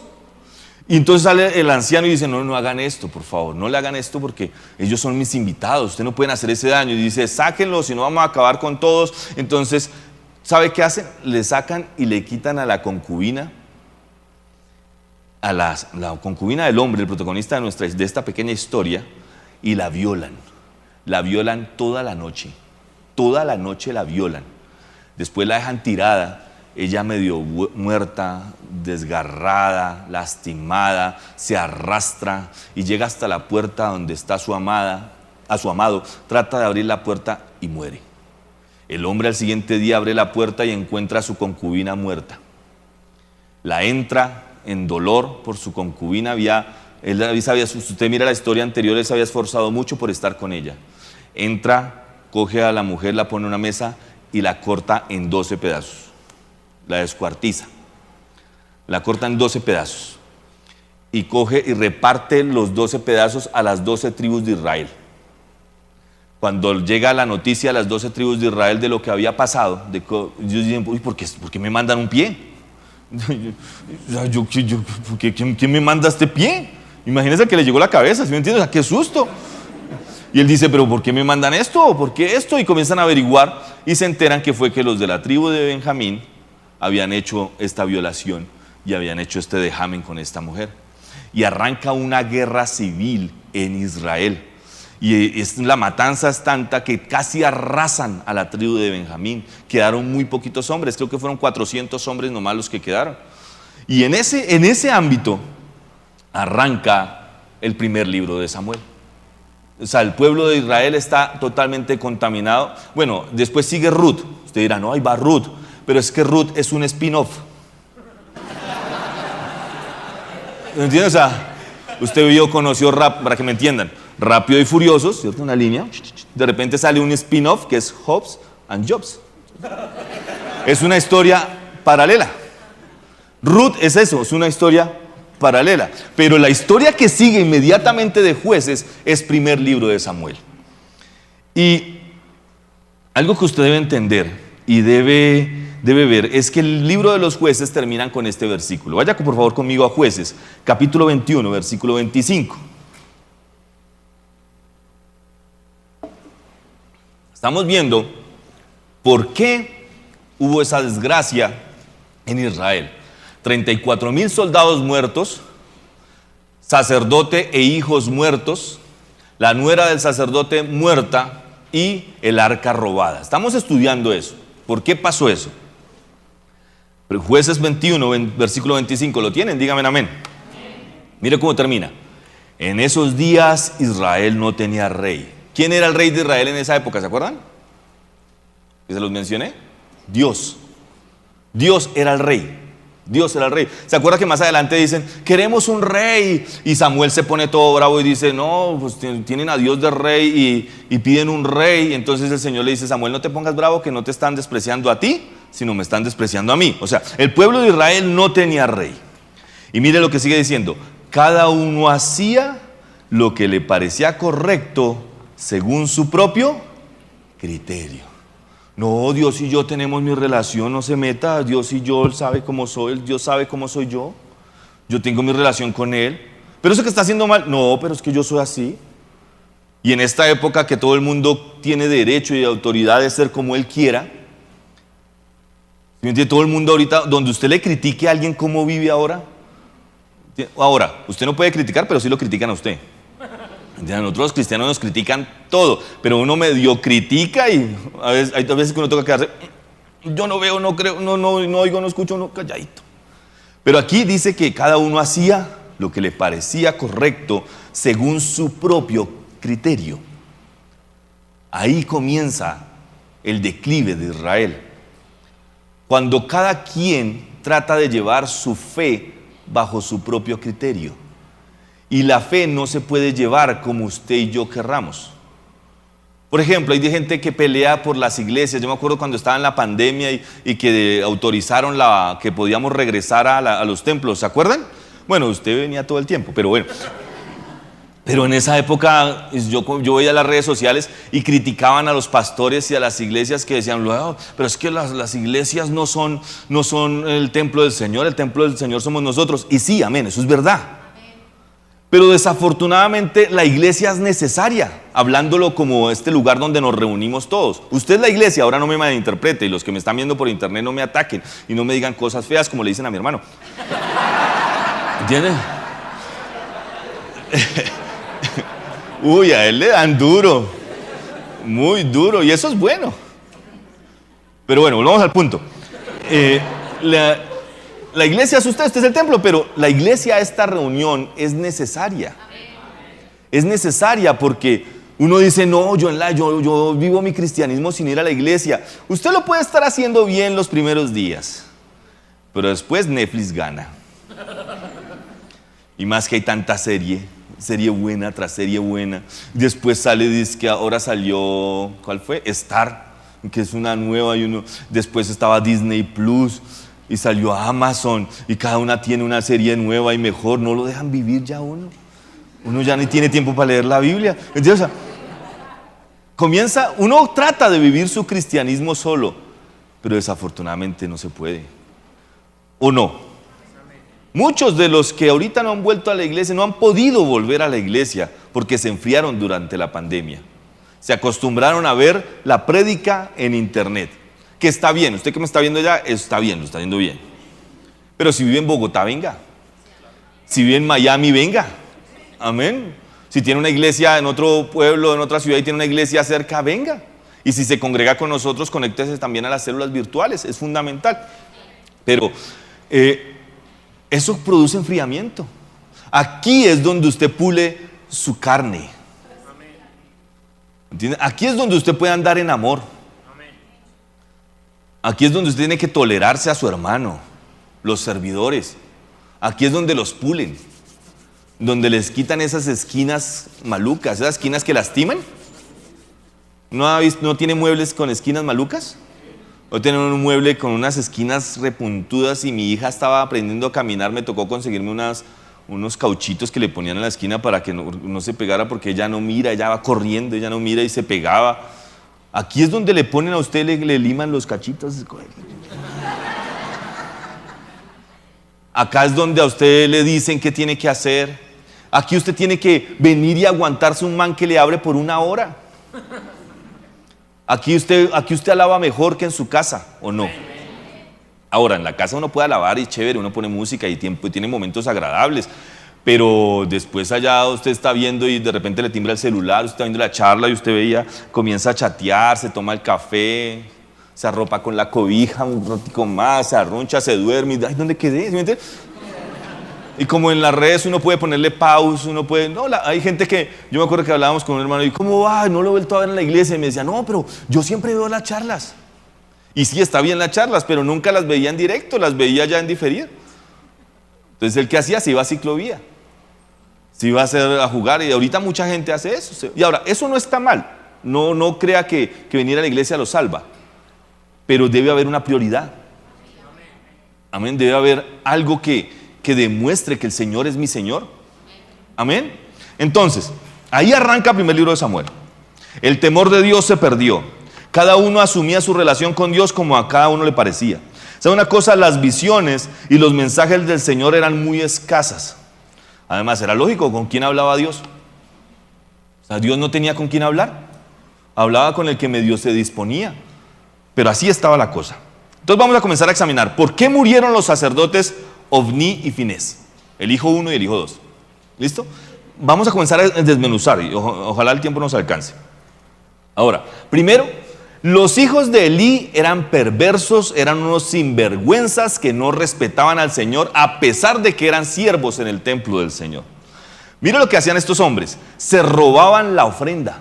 Y entonces sale el anciano y dice, no hagan esto, por favor, no le hagan esto porque ellos son mis invitados, ustedes no pueden hacer ese daño. Y dice, sáquenlo, si no vamos a acabar con todos. Entonces, ¿sabe qué hacen? Le sacan y le quitan a la concubina, la concubina del hombre, el protagonista de esta pequeña historia, y la violan toda la noche la violan, después la dejan tirada, ella medio muerta, desgarrada, lastimada, se arrastra y llega hasta la puerta donde está a su amado, trata de abrir la puerta y muere. El hombre al siguiente día abre la puerta y encuentra a su concubina muerta. La entra en dolor por su concubina, usted mira la historia anterior, él se había esforzado mucho por estar con ella. Entra, coge a la mujer, la pone en una mesa y la corta en 12 pedazos. La descuartiza. La corta en 12 pedazos. Y coge y reparte los 12 pedazos a las 12 tribus de Israel. Cuando llega la noticia a las 12 tribus de Israel de lo que había pasado, ellos dicen, uy, ¿por qué me mandan un pie? ¿Quién me manda este pie? Imagínense que le llegó la cabeza, ¿sí me entiendes? ¡Qué susto! Y él dice, ¿pero por qué me mandan esto? ¿Por qué esto? Y comienzan a averiguar y se enteran que fue que los de la tribu de Benjamín habían hecho esta violación y habían hecho este dejamen con esta mujer. Y arranca una guerra civil en Israel. Y la matanza es tanta que casi arrasan a la tribu de Benjamín. Quedaron muy poquitos hombres, creo que fueron 400 hombres nomás los que quedaron. Y en ese ámbito arranca el primer libro de Samuel. O sea, el pueblo de Israel está totalmente contaminado. Bueno, después sigue Ruth. Usted dirá, no, ahí va Ruth. Pero es que Ruth es un spin-off. ¿Me entiendes? O sea, usted conoció para que me entiendan, Rápido y Furiosos, ¿cierto? Una línea. De repente sale un spin-off que es Hobbs and Jobs. Es una historia paralela. Ruth es eso, es una historia paralela. Pero la historia que sigue inmediatamente de Jueces es primer libro de Samuel. Y algo que usted debe entender y debe ver es que el libro de los Jueces terminan con este versículo. Vaya por favor conmigo a Jueces, capítulo 21, versículo 25. Estamos viendo por qué hubo esa desgracia en Israel. 34,000 soldados muertos, sacerdote e hijos muertos, la nuera del sacerdote muerta y el arca robada. Estamos estudiando eso. ¿Por qué pasó eso? Jueces 21, versículo 25, ¿lo tienen? Díganme amén. Mire cómo termina. En esos días Israel no tenía rey. ¿Quién era el rey de Israel en esa época? ¿Se acuerdan? ¿Que se los mencioné? Dios. Dios era el rey. Dios era el rey. ¿Se acuerdan que más adelante dicen, queremos un rey? Y Samuel se pone todo bravo y dice, no, pues tienen a Dios de rey y piden un rey. Entonces el Señor le dice, Samuel, no te pongas bravo, que no te están despreciando a ti, sino me están despreciando a mí. O sea, el pueblo de Israel no tenía rey. Y mire lo que sigue diciendo, cada uno hacía lo que le parecía correcto según su propio criterio. No, Dios y yo tenemos mi relación, no se meta, Dios y yo, Él sabe cómo soy, Dios sabe cómo soy yo tengo mi relación con Él, pero eso que está haciendo mal, no, pero es que yo soy así. Y en esta época que todo el mundo tiene derecho y autoridad de ser como Él quiera, todo el mundo ahorita, donde usted le critique a alguien cómo vive ahora, usted no puede criticar, pero sí lo critican a usted. Nosotros los cristianos nos critican todo, pero uno medio critica y hay veces que uno toca quedarse, yo no veo, no creo, no oigo, no escucho, no, calladito. Pero aquí dice que cada uno hacía lo que le parecía correcto según su propio criterio. Ahí comienza el declive de Israel. Cuando cada quien trata de llevar su fe bajo su propio criterio. Y la fe no se puede llevar como usted y yo querramos. Por ejemplo, hay gente que pelea por las iglesias. Yo me acuerdo cuando estaba en la pandemia y que autorizaron que podíamos regresar a los templos. ¿Se acuerdan? Bueno, usted venía todo el tiempo, pero bueno. Pero en esa época yo veía las redes sociales y criticaban a los pastores y a las iglesias que decían, "No, pero es que las iglesias no son el templo del Señor, el templo del Señor somos nosotros". Y sí, amén, eso es verdad. Pero desafortunadamente la iglesia es necesaria, hablándolo como este lugar donde nos reunimos todos. Usted es la iglesia, ahora no me malinterprete, y los que me están viendo por internet no me ataquen y no me digan cosas feas como le dicen a mi hermano. ¿Entienden? Uy, a él le dan duro, muy duro, y eso es bueno. Pero bueno, volvamos al punto. La iglesia es usted, este es el templo, pero la iglesia, esta reunión es necesaria. Es necesaria porque uno dice, no, yo vivo mi cristianismo sin ir a la iglesia. Usted lo puede estar haciendo bien los primeros días, pero después Netflix gana. Y más que hay tanta serie buena tras serie buena. Después sale, dice que ahora salió, ¿cuál fue? Star, que es una nueva. Después estaba Disney Plus y salió Amazon. Y cada una tiene una serie nueva y mejor. No lo dejan vivir ya uno. Uno ya ni tiene tiempo para leer la Biblia. Entonces, uno trata de vivir su cristianismo solo, pero desafortunadamente no se puede. ¿O no? Muchos de los que ahorita no han vuelto a la iglesia no han podido volver a la iglesia porque se enfriaron durante la pandemia. Se acostumbraron a ver la prédica en internet, que está bien. Usted que me está viendo allá, está bien, lo está viendo bien. Pero si vive en Bogotá, venga. Si vive en Miami, venga. Amén. Si tiene una iglesia en otro pueblo, en otra ciudad y tiene una iglesia cerca, venga. Y si se congrega con nosotros, conéctese también a las células virtuales, es fundamental. Pero eso produce enfriamiento. Aquí es donde usted pule su carne. ¿Entiende? Aquí es donde usted puede andar en amor. Aquí es donde usted tiene que tolerarse a su hermano, los servidores. Aquí es donde los pulen, donde les quitan esas esquinas malucas, esas esquinas que lastiman. ¿No tiene muebles con esquinas malucas? Hoy tienen un mueble con unas esquinas repuntudas y mi hija estaba aprendiendo a caminar, me tocó conseguirme unos cauchitos que le ponían en la esquina para que no se pegara porque ella no mira, ella va corriendo, ella no mira y se pegaba. Aquí es donde le ponen a usted, le liman los cachitos. Acá es donde a usted le dicen qué tiene que hacer. Aquí usted tiene que venir y aguantarse un man que le abre por 1 hora. Aquí usted alaba mejor que en su casa, ¿o no? Ahora, en la casa uno puede alabar y chévere, uno pone música y tiene momentos agradables, pero después allá usted está viendo y de repente le timbra el celular, usted está viendo la charla y usted veía, comienza a chatear, se toma el café, se arropa con la cobija un ratico más, se arruncha, se duerme, y, ay, ¿dónde quedé? ¿Sí me entiende? Y como en las redes uno puede ponerle pausa, hay gente que, yo me acuerdo que hablábamos con un hermano y ¿cómo va? No lo he vuelto a ver en la iglesia, y me decía, no, pero yo siempre veo las charlas. Y sí, está bien las charlas, pero nunca las veía en directo, las veía ya en diferido. Entonces el que hacía, se iba a ciclovía, se iba a jugar, y ahorita mucha gente hace eso. Y ahora, eso no está mal, no crea que venir a la iglesia lo salva, pero debe haber una prioridad. Amén, debe haber algo que demuestre que el Señor es mi Señor. Amén. Entonces, ahí arranca el primer libro de Samuel. El temor de Dios se perdió. Cada uno asumía su relación con Dios como a cada uno le parecía. ¿Sabe una cosa? Las visiones y los mensajes del Señor eran muy escasas. Además, era lógico, ¿con quién hablaba Dios? O sea, Dios no tenía con quién hablar. Hablaba con el que medio se disponía. Pero así estaba la cosa. Entonces vamos a comenzar a examinar por qué murieron los sacerdotes Ofni y Finés, el hijo 1 y el hijo 2. ¿Listo? Vamos a comenzar a desmenuzar y ojalá el tiempo nos alcance. Ahora, primero, los hijos de Elí eran perversos, eran unos sinvergüenzas que no respetaban al Señor a pesar de que eran siervos en el templo del Señor. Mira lo que hacían estos hombres, se robaban la ofrenda.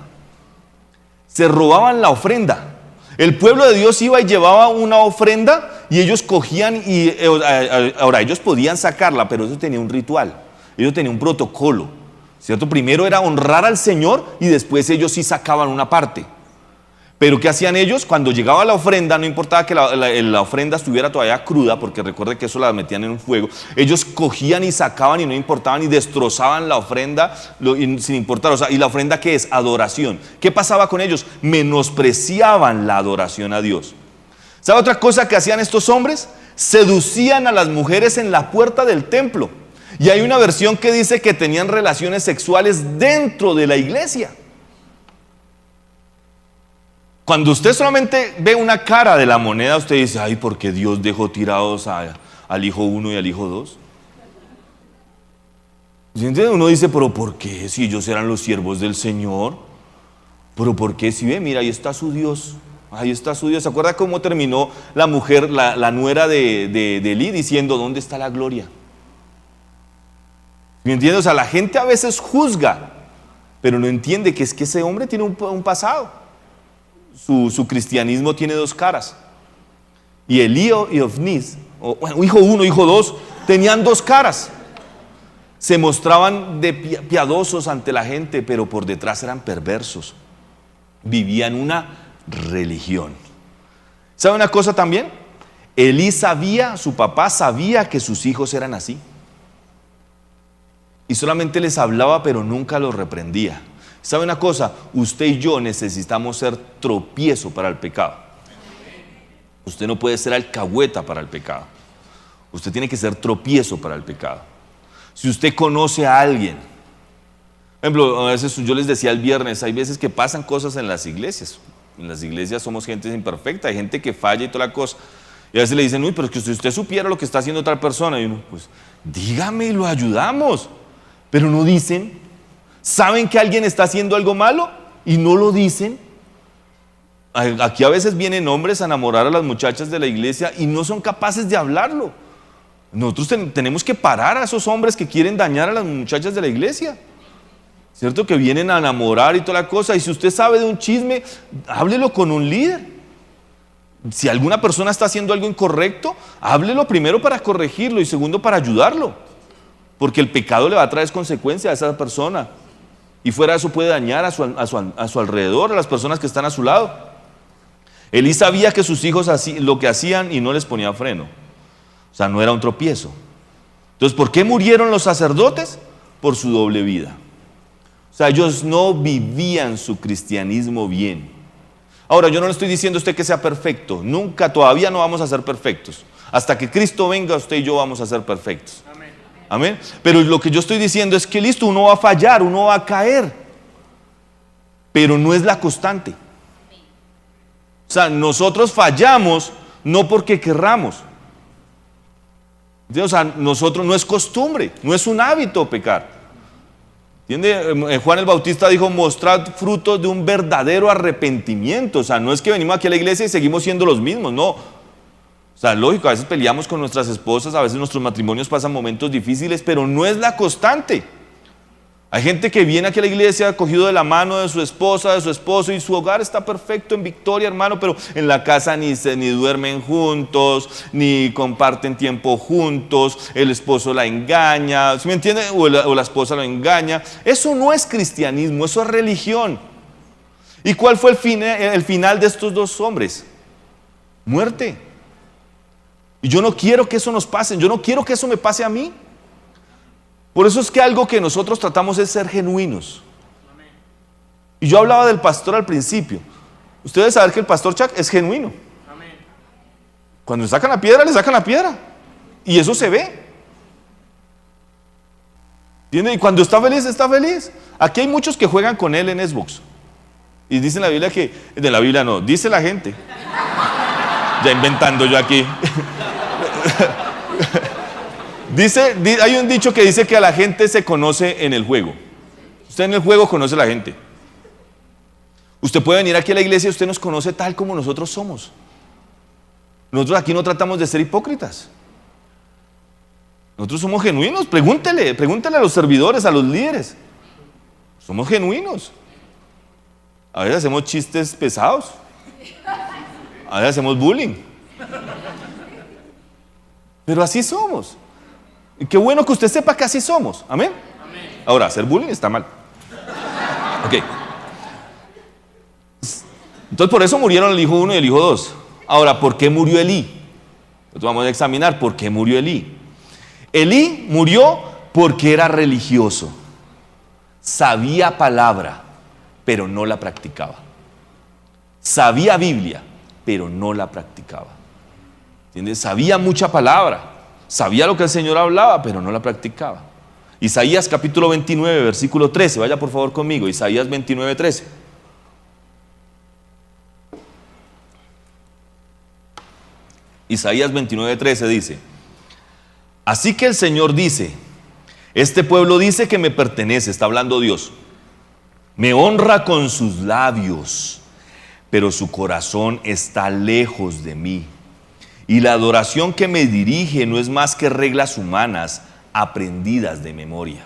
El pueblo de Dios iba y llevaba una ofrenda y ellos cogían y ahora ellos podían sacarla, pero eso tenía un ritual, ellos tenían un protocolo, ¿cierto? Primero era honrar al Señor y después ellos sí sacaban una parte. Pero ¿qué hacían ellos? Cuando llegaba la ofrenda, no importaba que la ofrenda estuviera todavía cruda, porque recuerde que eso la metían en un fuego, ellos cogían y sacaban y no importaban y destrozaban la ofrenda sin importar. O sea, ¿y la ofrenda qué es? Adoración. ¿Qué pasaba con ellos? Menospreciaban la adoración a Dios. ¿Sabe otra cosa que hacían estos hombres? Seducían a las mujeres en la puerta del templo. Y hay una versión que dice que tenían relaciones sexuales dentro de la iglesia. Cuando usted solamente ve una cara de la moneda, usted dice, ay, ¿por qué Dios dejó tirados al hijo 1 y al hijo 2? ¿Entiendes? Uno dice, pero ¿por qué? Si ellos eran los siervos del Señor. ¿Pero por qué? Si ve, mira, ahí está su Dios. Ahí está su Dios. ¿Se acuerda cómo terminó la mujer, la nuera de Elí, diciendo, ¿dónde está la gloria? ¿Me entiendes? O sea, la gente a veces juzga, pero no entiende que es que ese hombre tiene un pasado. Su cristianismo tiene dos caras. Y Elí y Ofnis, hijo uno, hijo dos, tenían dos caras. Se mostraban de piadosos ante la gente, pero por detrás eran perversos. Vivían una religión. ¿Sabe una cosa también? Elí sabía, su papá sabía que sus hijos eran así. Y solamente les hablaba, pero nunca los reprendía. ¿Sabe una cosa? Usted y yo necesitamos ser tropiezo para el pecado. Usted no puede ser alcahueta para el pecado. Usted tiene que ser tropiezo para el pecado. Si usted conoce a alguien, por ejemplo, a veces yo les decía el viernes, hay veces que pasan cosas en las iglesias. En las iglesias somos gente imperfecta, hay gente que falla y toda la cosa. Y a veces le dicen, uy, pero es que si usted supiera lo que está haciendo otra persona, y uno, pues, dígame y lo ayudamos. Pero no dicen, saben que alguien está haciendo algo malo y no lo dicen. Aquí a veces vienen hombres a enamorar a las muchachas de la iglesia y no son capaces de hablarlo. Nosotros tenemos que parar a esos hombres que quieren dañar a las muchachas de la iglesia. ¿Cierto? Que vienen a enamorar y toda la cosa. Y si usted sabe de un chisme, háblelo con un líder. Si alguna persona está haciendo algo incorrecto, háblelo primero para corregirlo y segundo para ayudarlo. Porque el pecado le va a traer consecuencias a esa persona. Y fuera de eso puede dañar a su alrededor, a las personas que están a su lado. Elí sabía que sus hijos lo que hacían y no les ponía freno. O sea, no era un tropiezo. Entonces, ¿por qué murieron los sacerdotes? Por su doble vida. O sea, ellos no vivían su cristianismo bien. Ahora, yo no le estoy diciendo a usted que sea perfecto. Nunca, todavía no vamos a ser perfectos. Hasta que Cristo venga, usted y yo vamos a ser perfectos. Amén. Amén. Pero lo que yo estoy diciendo es que listo, uno va a fallar, uno va a caer. Pero no es la constante. O sea, nosotros fallamos no porque querramos. O sea, nosotros no es costumbre, no es un hábito pecar. ¿Entiende? Juan el Bautista dijo, mostrad frutos de un verdadero arrepentimiento. O sea, no es que venimos aquí a la iglesia y seguimos siendo los mismos, no. O sea, lógico, a veces peleamos con nuestras esposas, a veces nuestros matrimonios pasan momentos difíciles, pero no es la constante. Hay gente que viene aquí a la iglesia cogido de la mano de su esposa, de su esposo, y su hogar está perfecto en victoria, hermano, pero en la casa ni duermen juntos, ni comparten tiempo juntos, el esposo la engaña, ¿sí me entiende? O la esposa lo engaña. Eso no es cristianismo, eso es religión. ¿Y cuál fue el final de estos dos hombres? Muerte. Y yo no quiero que eso nos pase, yo no quiero que eso me pase a mí. Por eso es que algo que nosotros tratamos es ser genuinos. Y yo hablaba del pastor al principio. Ustedes saben que el pastor Chuck es genuino. Cuando le sacan la piedra, le sacan la piedra. Y eso se ve. ¿Entiende? Y cuando está feliz, está feliz. Aquí hay muchos que juegan con él en Xbox. Y dice en la Biblia que... De la Biblia no, dice la gente. Ya inventando yo aquí. Hay un dicho que dice que a la gente se conoce en el juego. Usted en el juego conoce a la gente. Usted puede venir aquí a la iglesia y usted nos conoce tal como nosotros somos. Nosotros aquí no tratamos de ser hipócritas. Nosotros somos genuinos. Pregúntele a los servidores, a los líderes. Somos genuinos. A veces hacemos chistes pesados. A veces hacemos bullying. Pero así somos. Y qué bueno que usted sepa que así somos. ¿Amén? Amén. Ahora, hacer bullying está mal. Ok. Entonces por eso murieron el hijo 1 y el hijo 2. Ahora, ¿por qué murió Elí? Entonces vamos a examinar por qué murió Elí. Elí murió porque era religioso. Sabía palabra, pero no la practicaba. Sabía Biblia, pero no la practicaba. ¿Entiendes? Sabía mucha palabra. Sabía lo que el Señor hablaba, pero no la practicaba. Isaías capítulo 29, versículo 13. Vaya por favor conmigo, Isaías 29, 13. Isaías 29, 13 dice: así que el Señor dice, Este pueblo dice que me pertenece, está hablando Dios. Me honra con sus labios, pero su corazón está lejos de mí. Y la adoración que me dirige no es más que reglas humanas aprendidas de memoria.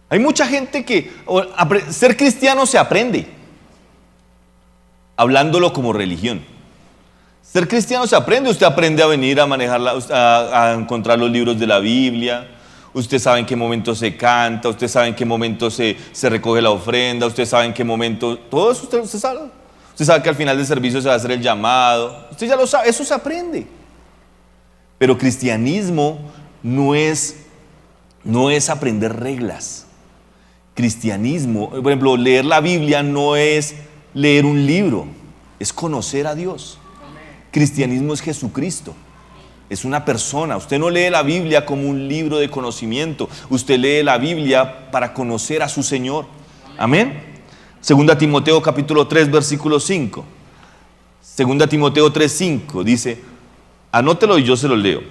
Hay mucha gente que ser cristiano se aprende, hablándolo como religión. Ser cristiano se aprende, usted aprende a venir a manejar, a encontrar los libros de la Biblia. Usted sabe en qué momento se canta, usted sabe en qué momento se recoge la ofrenda, usted sabe en qué momento, todo eso usted sabe. Usted sabe que al final del servicio se va a hacer el llamado, usted ya lo sabe, eso se aprende. Pero cristianismo no es aprender reglas. Cristianismo, por ejemplo, leer la Biblia no es leer un libro, es conocer a Dios. Cristianismo es Jesucristo. Es una persona. Usted no lee la Biblia como un libro de conocimiento. Usted lee la Biblia para conocer a su Señor. Amén. Segunda Timoteo capítulo 3 versículo 5. Segunda Timoteo 3:5 dice, anótelo y yo se lo leo.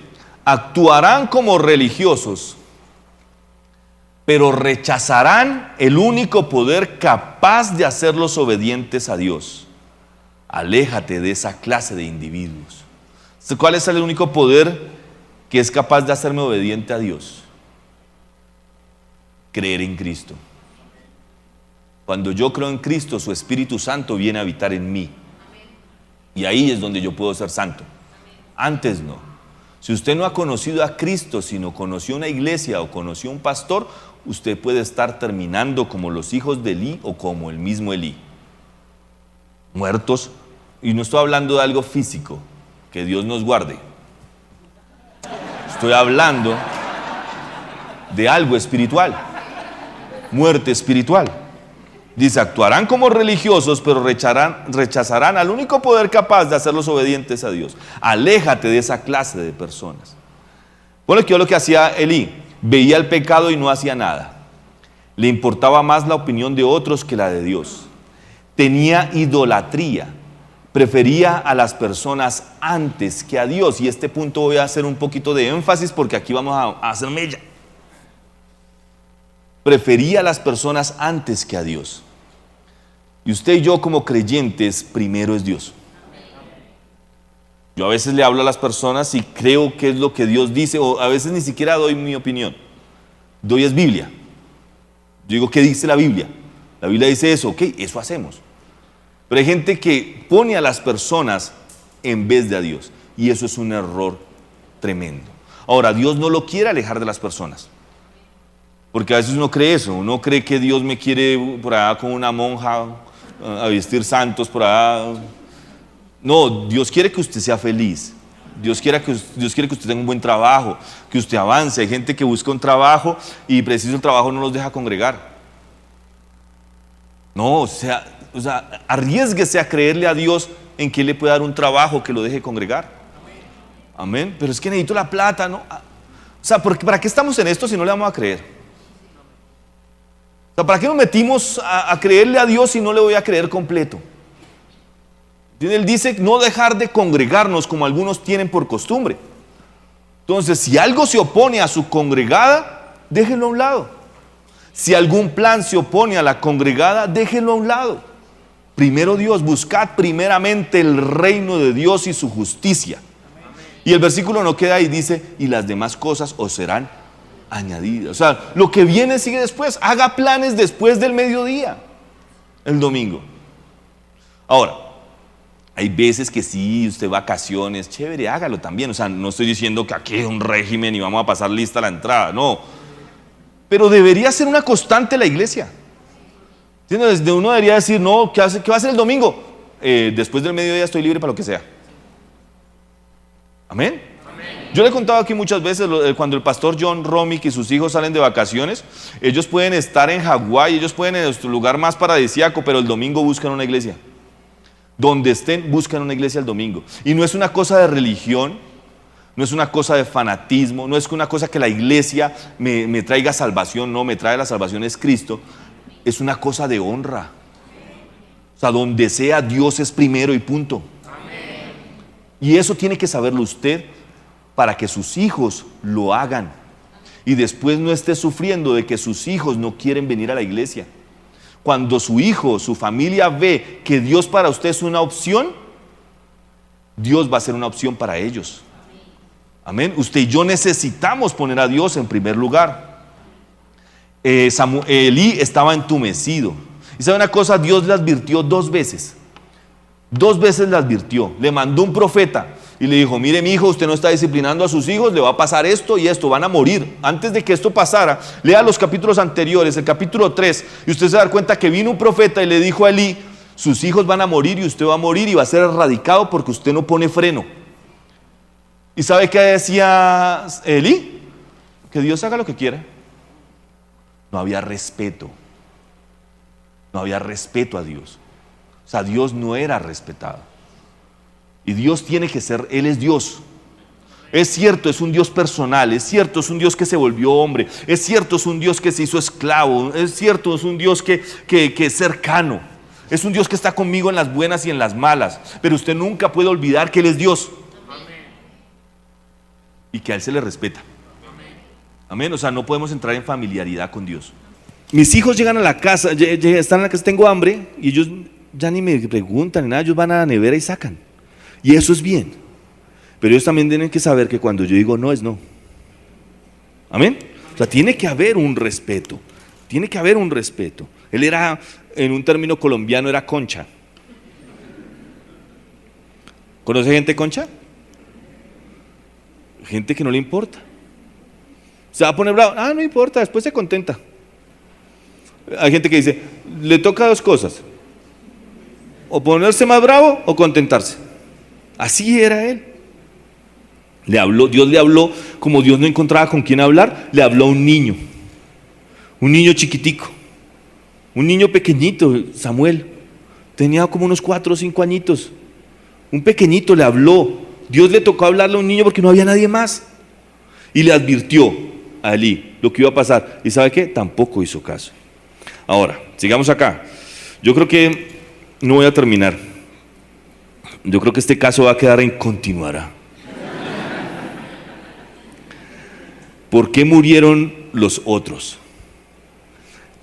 Actuarán como religiosos, pero rechazarán el único poder capaz de hacerlos obedientes a Dios. Aléjate de esa clase de individuos. ¿Cuál es el único poder que es capaz de hacerme obediente a Dios? Creer en Cristo. Cuando yo creo en Cristo, su Espíritu Santo viene a habitar en mí. Y ahí es donde yo puedo ser santo. Antes no. Si usted no ha conocido a Cristo, sino conoció una iglesia o conoció un pastor, usted puede estar terminando como los hijos de Elí o como el mismo Elí. Muertos. Y no estoy hablando de algo físico. Que Dios nos guarde. Estoy hablando de algo espiritual. Muerte espiritual. Dice, actuarán como religiosos, pero rechazarán al único poder capaz de hacerlos obedientes a Dios. Aléjate de esa clase de personas. Bueno, que yo lo que hacía Elí, veía el pecado y no hacía nada. Le importaba más la opinión de otros que la de Dios. Tenía idolatría. Prefería a las personas antes que a Dios. Y este punto voy a hacer un poquito de énfasis porque aquí vamos a hacer mella. Prefería a las personas antes que a Dios. Y usted y yo como creyentes, primero es Dios. Yo a veces le hablo a las personas y creo que es lo que Dios dice, o a veces ni siquiera doy mi opinión. Doy es Biblia. Yo digo, ¿qué dice la Biblia? La Biblia dice eso, ok, eso hacemos. Pero hay gente que pone a las personas en vez de a Dios. Y eso es un error tremendo. Ahora, Dios no lo quiere alejar de las personas. Porque a veces uno cree eso. Uno cree que Dios me quiere por allá con una monja a vestir santos por allá. No, Dios quiere que usted sea feliz. Dios quiere que usted tenga un buen trabajo, que usted avance. Hay gente que busca un trabajo y preciso el trabajo no los deja congregar. No, o sea, arriésguese a creerle a Dios en que le puede dar un trabajo que lo deje congregar. Amén. Pero es que necesito la plata, ¿no? O sea, ¿para qué estamos en esto si no le vamos a creer? O sea, ¿para qué nos metimos a creerle a Dios si no le voy a creer completo? Él dice no dejar de congregarnos como algunos tienen por costumbre. Entonces, si algo se opone a su congregada, déjenlo a un lado. Si algún plan se opone a la congregada, déjenlo a un lado. Primero Dios, buscad primeramente el reino de Dios y su justicia. Y el versículo no queda ahí, dice, y las demás cosas os serán añadidas. O sea, lo que viene sigue después. Haga planes después del mediodía, el domingo. Ahora, hay veces que sí, usted vacaciones, chévere, hágalo también. O sea, no estoy diciendo que aquí es un régimen y vamos a pasar lista a la entrada, no. Pero debería ser una constante la iglesia. Desde uno debería decir, no, ¿qué va a hacer el domingo? Después del mediodía estoy libre para lo que sea. ¿Amén? Amén. Yo le he contado aquí muchas veces, cuando el pastor John Romick y sus hijos salen de vacaciones, ellos pueden estar en Hawái, ellos pueden en su lugar más paradisíaco, pero el domingo buscan una iglesia. Donde estén, buscan una iglesia el domingo. Y no es una cosa de religión, no es una cosa de fanatismo, no es una cosa que la iglesia me traiga salvación, no, me trae la salvación es Cristo. Es una cosa de honra. O sea, donde sea, Dios es primero y punto. Amén. Y eso tiene que saberlo usted para que sus hijos lo hagan. y después no esté sufriendo de que sus hijos no quieren venir a la iglesia. Cuando su hijo, su familia ve que Dios para usted es una opción, Dios va a ser una opción para ellos. Amén. Usted y yo necesitamos poner a Dios en primer lugar. Elí estaba entumecido. Y sabe una cosa, Dios le advirtió 2 veces. 2 veces le advirtió. Le mandó un profeta y le dijo: mire, mi hijo, usted no está disciplinando a sus hijos, le va a pasar esto y esto, van a morir. Antes de que esto pasara, lea los capítulos anteriores, el capítulo 3, y usted se da cuenta que vino un profeta y le dijo a Elí: sus hijos van a morir y usted va a morir y va a ser erradicado porque usted no pone freno. ¿Y sabe qué decía Elí? Que Dios haga lo que quiera. No había respeto. No había respeto a Dios. O sea, Dios no era respetado. Y Dios tiene que ser, Él es Dios. Es cierto, es un Dios personal. Es cierto, es un Dios que se volvió hombre. Es cierto, es un Dios que se hizo esclavo. Es cierto, es un Dios que es cercano. Es un Dios que está conmigo en las buenas y en las malas. Pero usted nunca puede olvidar que Él es Dios. Y que a Él se le respeta. Amén. O sea, no podemos entrar en familiaridad con Dios. Mis hijos llegan a la casa, están en la casa, tengo hambre, y ellos ya ni me preguntan ni nada, ellos van a la nevera y sacan. Y eso es bien. Pero ellos también tienen que saber que cuando yo digo no, es no. Amén. O sea, tiene que haber un respeto. Tiene que haber un respeto. Él era, en un término colombiano, era concha. ¿Conoce gente concha? Gente que no le importa. Se va a poner bravo. No importa, después se contenta. Hay gente que dice, le toca 2 cosas: o ponerse más bravo o contentarse. Así era él. Dios le habló, como Dios no encontraba con quién hablar, le habló a un niño chiquitico, un niño pequeñito, Samuel, tenía como unos 4 o 5 añitos, un pequeñito le habló. Dios le tocó hablarle a un niño porque no había nadie más, y le advirtió a Elí lo que iba a pasar, y ¿sabe qué? Tampoco hizo caso. Ahora, sigamos acá. Yo creo que no voy a terminar. Yo creo que este caso va a quedar en continuará. ¿Por qué murieron los otros?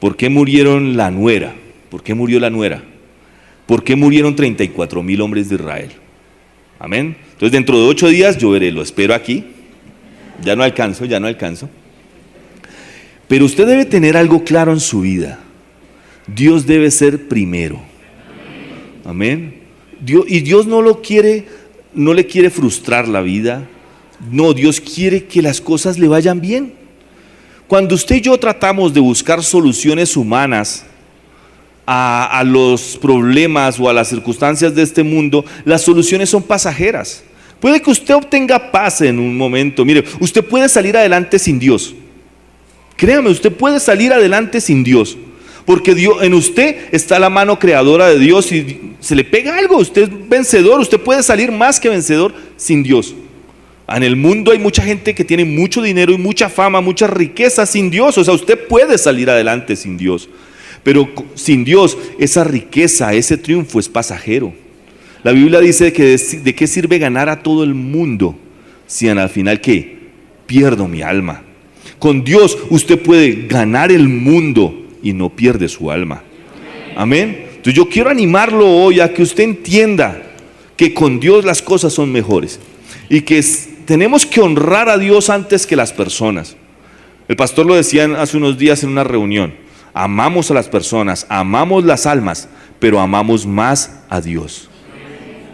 ¿Por qué murieron la nuera? ¿Por qué murió la nuera? ¿Por qué murieron 34,000 hombres de Israel? Amén. Entonces, dentro de 8 días yo veré, lo espero aquí. Ya no alcanzo. Pero usted debe tener algo claro en su vida. Dios debe ser primero. Amén. Dios no le quiere frustrar la vida. No, Dios quiere que las cosas le vayan bien. Cuando usted y yo tratamos de buscar soluciones humanas a los problemas o a las circunstancias de este mundo, las soluciones son pasajeras. Puede que usted obtenga paz en un momento. Mire, usted puede salir adelante sin Dios. Créame, usted puede salir adelante sin Dios. Porque Dios, en usted está la mano creadora de Dios, y se le pega algo, usted es vencedor, usted puede salir más que vencedor sin Dios. En el mundo hay mucha gente que tiene mucho dinero y mucha fama, mucha riqueza sin Dios. O sea, usted puede salir adelante sin Dios. Pero sin Dios, esa riqueza, ese triunfo es pasajero. La Biblia dice que de qué sirve ganar a todo el mundo si al final ¿qué? Pierdo mi alma. Con Dios usted puede ganar el mundo y no pierde su alma. Amén. Entonces yo quiero animarlo hoy a que usted entienda que con Dios las cosas son mejores y que tenemos que honrar a Dios antes que las personas. El pastor lo decía hace unos días en una reunión: amamos a las personas, amamos las almas, pero amamos más a Dios.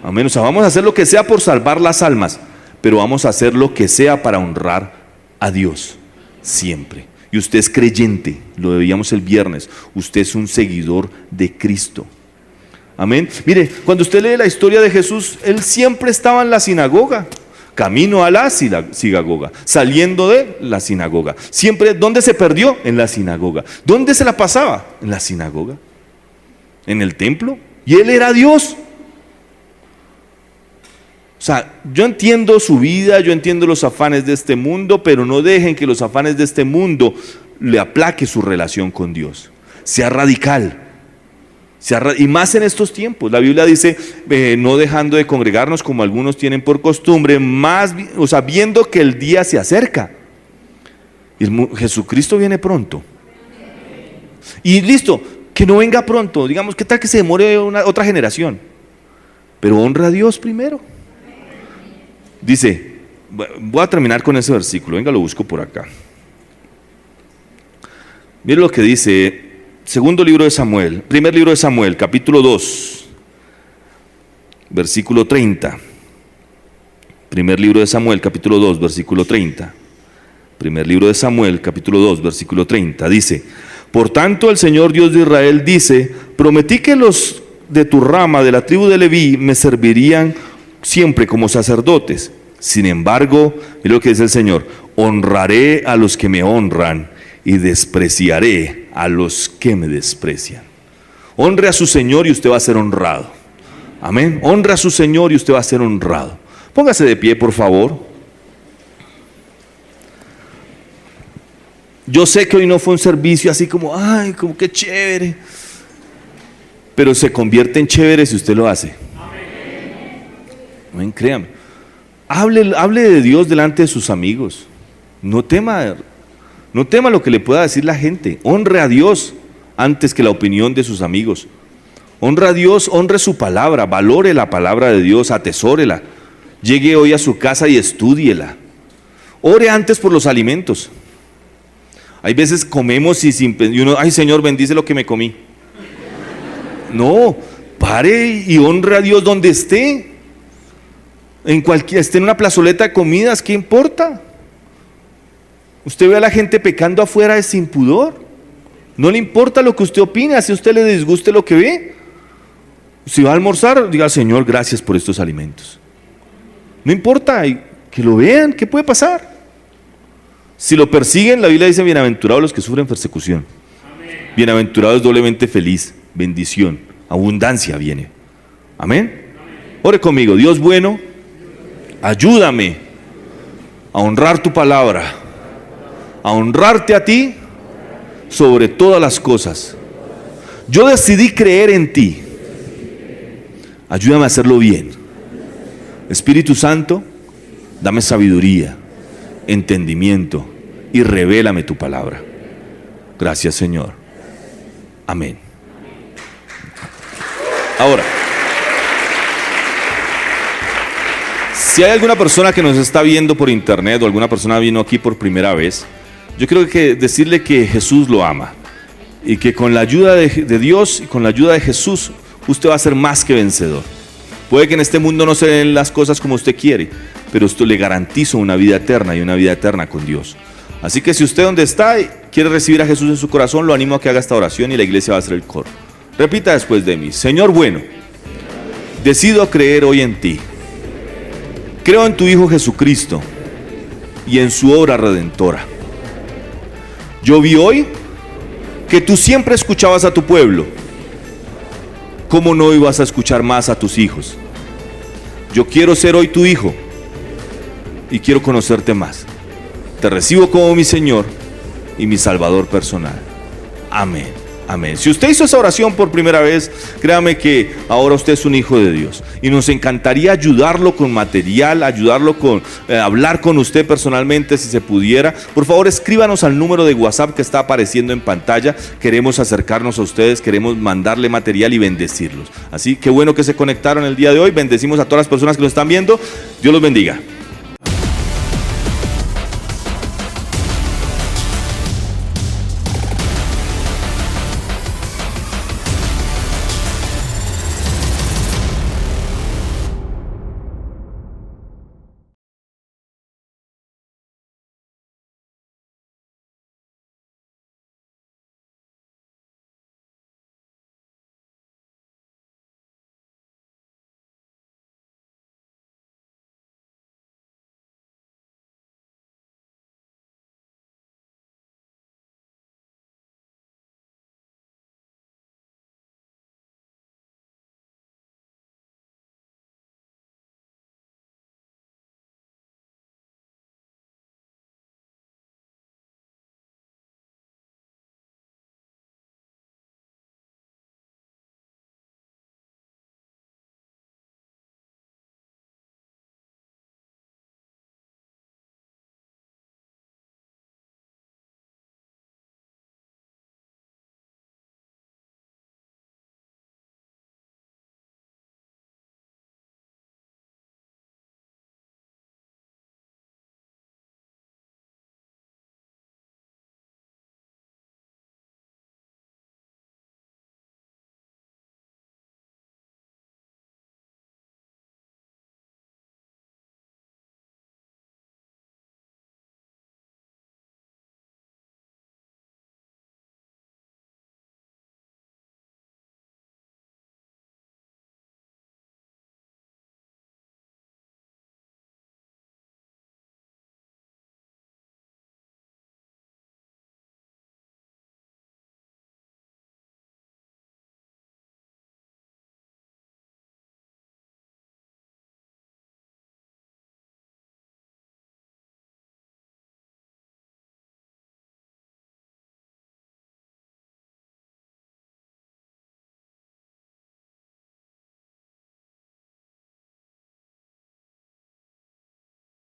Amén. O sea, vamos a hacer lo que sea por salvar las almas, pero vamos a hacer lo que sea para honrar a Dios siempre. Y usted es creyente, lo veíamos el viernes, usted es un seguidor de Cristo. Amén. Mire, cuando usted lee la historia de Jesús, Él siempre estaba en la sinagoga, camino a la sinagoga, saliendo de la sinagoga. Siempre, ¿dónde se perdió? En la sinagoga. ¿Dónde se la pasaba? En la sinagoga, en el templo. Y Él era Dios. O sea, yo entiendo su vida, yo entiendo los afanes de este mundo, pero no dejen que los afanes de este mundo le aplaque su relación con Dios. Sea radical. Y más en estos tiempos. La Biblia dice, no dejando de congregarnos como algunos tienen por costumbre, viendo que el día se acerca. Jesucristo viene pronto. Y listo, que no venga pronto. Digamos, ¿qué tal que se demore otra generación? Pero honra a Dios primero. Dice, voy a terminar con ese versículo. Venga, lo busco por acá. Mire lo que dice, primer libro de Samuel, capítulo 2, versículo 30. Primer libro de Samuel, capítulo 2, versículo 30. Primer libro de Samuel, capítulo 2, versículo 30. Dice, por tanto el Señor Dios de Israel dice, prometí que los de tu rama de la tribu de Leví me servirían siempre como sacerdotes. Sin embargo, es lo que dice el Señor, honraré a los que me honran y despreciaré a los que me desprecian. Honre a su Señor y usted va a ser honrado. Amén. Honre a su Señor y usted va a ser honrado. Póngase de pie, por favor. Yo sé que hoy no fue un servicio así como, ay, como que chévere. Pero se convierte en chévere si usted lo hace. Amén, créame. Hable de Dios delante de sus amigos. No tema lo que le pueda decir la gente. Honre a Dios antes que la opinión de sus amigos. Honre a Dios, honre su palabra, valore la palabra de Dios, atesórela. Llegue hoy a su casa y estúdiela. Ore antes por los alimentos. Hay veces comemos y uno, ay Señor, bendice lo que me comí. No, pare y honre a Dios donde esté. Esté en una plazoleta de comidas, ¿qué importa? Usted ve a la gente pecando afuera de sin pudor. No le importa lo que usted opina, si a usted le disguste lo que ve. Si va a almorzar, diga, Señor, gracias por estos alimentos. No importa, que lo vean, ¿qué puede pasar? Si lo persiguen, la Biblia dice, bienaventurados los que sufren persecución. Amén. Bienaventurados doblemente feliz, bendición, abundancia viene. Amén. Ore conmigo, Dios bueno, ayúdame a honrar tu palabra, a honrarte a ti sobre todas las cosas. Yo decidí creer en ti. Ayúdame a hacerlo bien. Espíritu Santo, dame sabiduría, entendimiento y revélame tu palabra. Gracias, Señor. Amén. Ahora, si hay alguna persona que nos está viendo por internet o alguna persona vino aquí por primera vez, yo creo que decirle que Jesús lo ama y que con la ayuda de Dios y con la ayuda de Jesús usted va a ser más que vencedor. Puede que en este mundo no se den las cosas como usted quiere, pero esto le garantizo una vida eterna y una vida eterna con Dios. Así que si usted donde está quiere recibir a Jesús en su corazón, lo animo a que haga esta oración y la iglesia va a hacer el coro. Repita después de mí: Señor bueno, decido creer hoy en ti. Creo en tu Hijo Jesucristo y en su obra redentora. Yo vi hoy que tú siempre escuchabas a tu pueblo. ¿Cómo no ibas a escuchar más a tus hijos? Yo quiero ser hoy tu hijo y quiero conocerte más. Te recibo como mi Señor y mi Salvador personal. Amén. Amén. Si usted hizo esa oración por primera vez, créame que ahora usted es un hijo de Dios. Y nos encantaría ayudarlo con material, ayudarlo con hablar con usted personalmente si se pudiera. Por favor, escríbanos al número de WhatsApp que está apareciendo en pantalla. Queremos acercarnos a ustedes, queremos mandarle material y bendecirlos. Así que bueno que se conectaron el día de hoy. Bendecimos a todas las personas que nos están viendo. Dios los bendiga.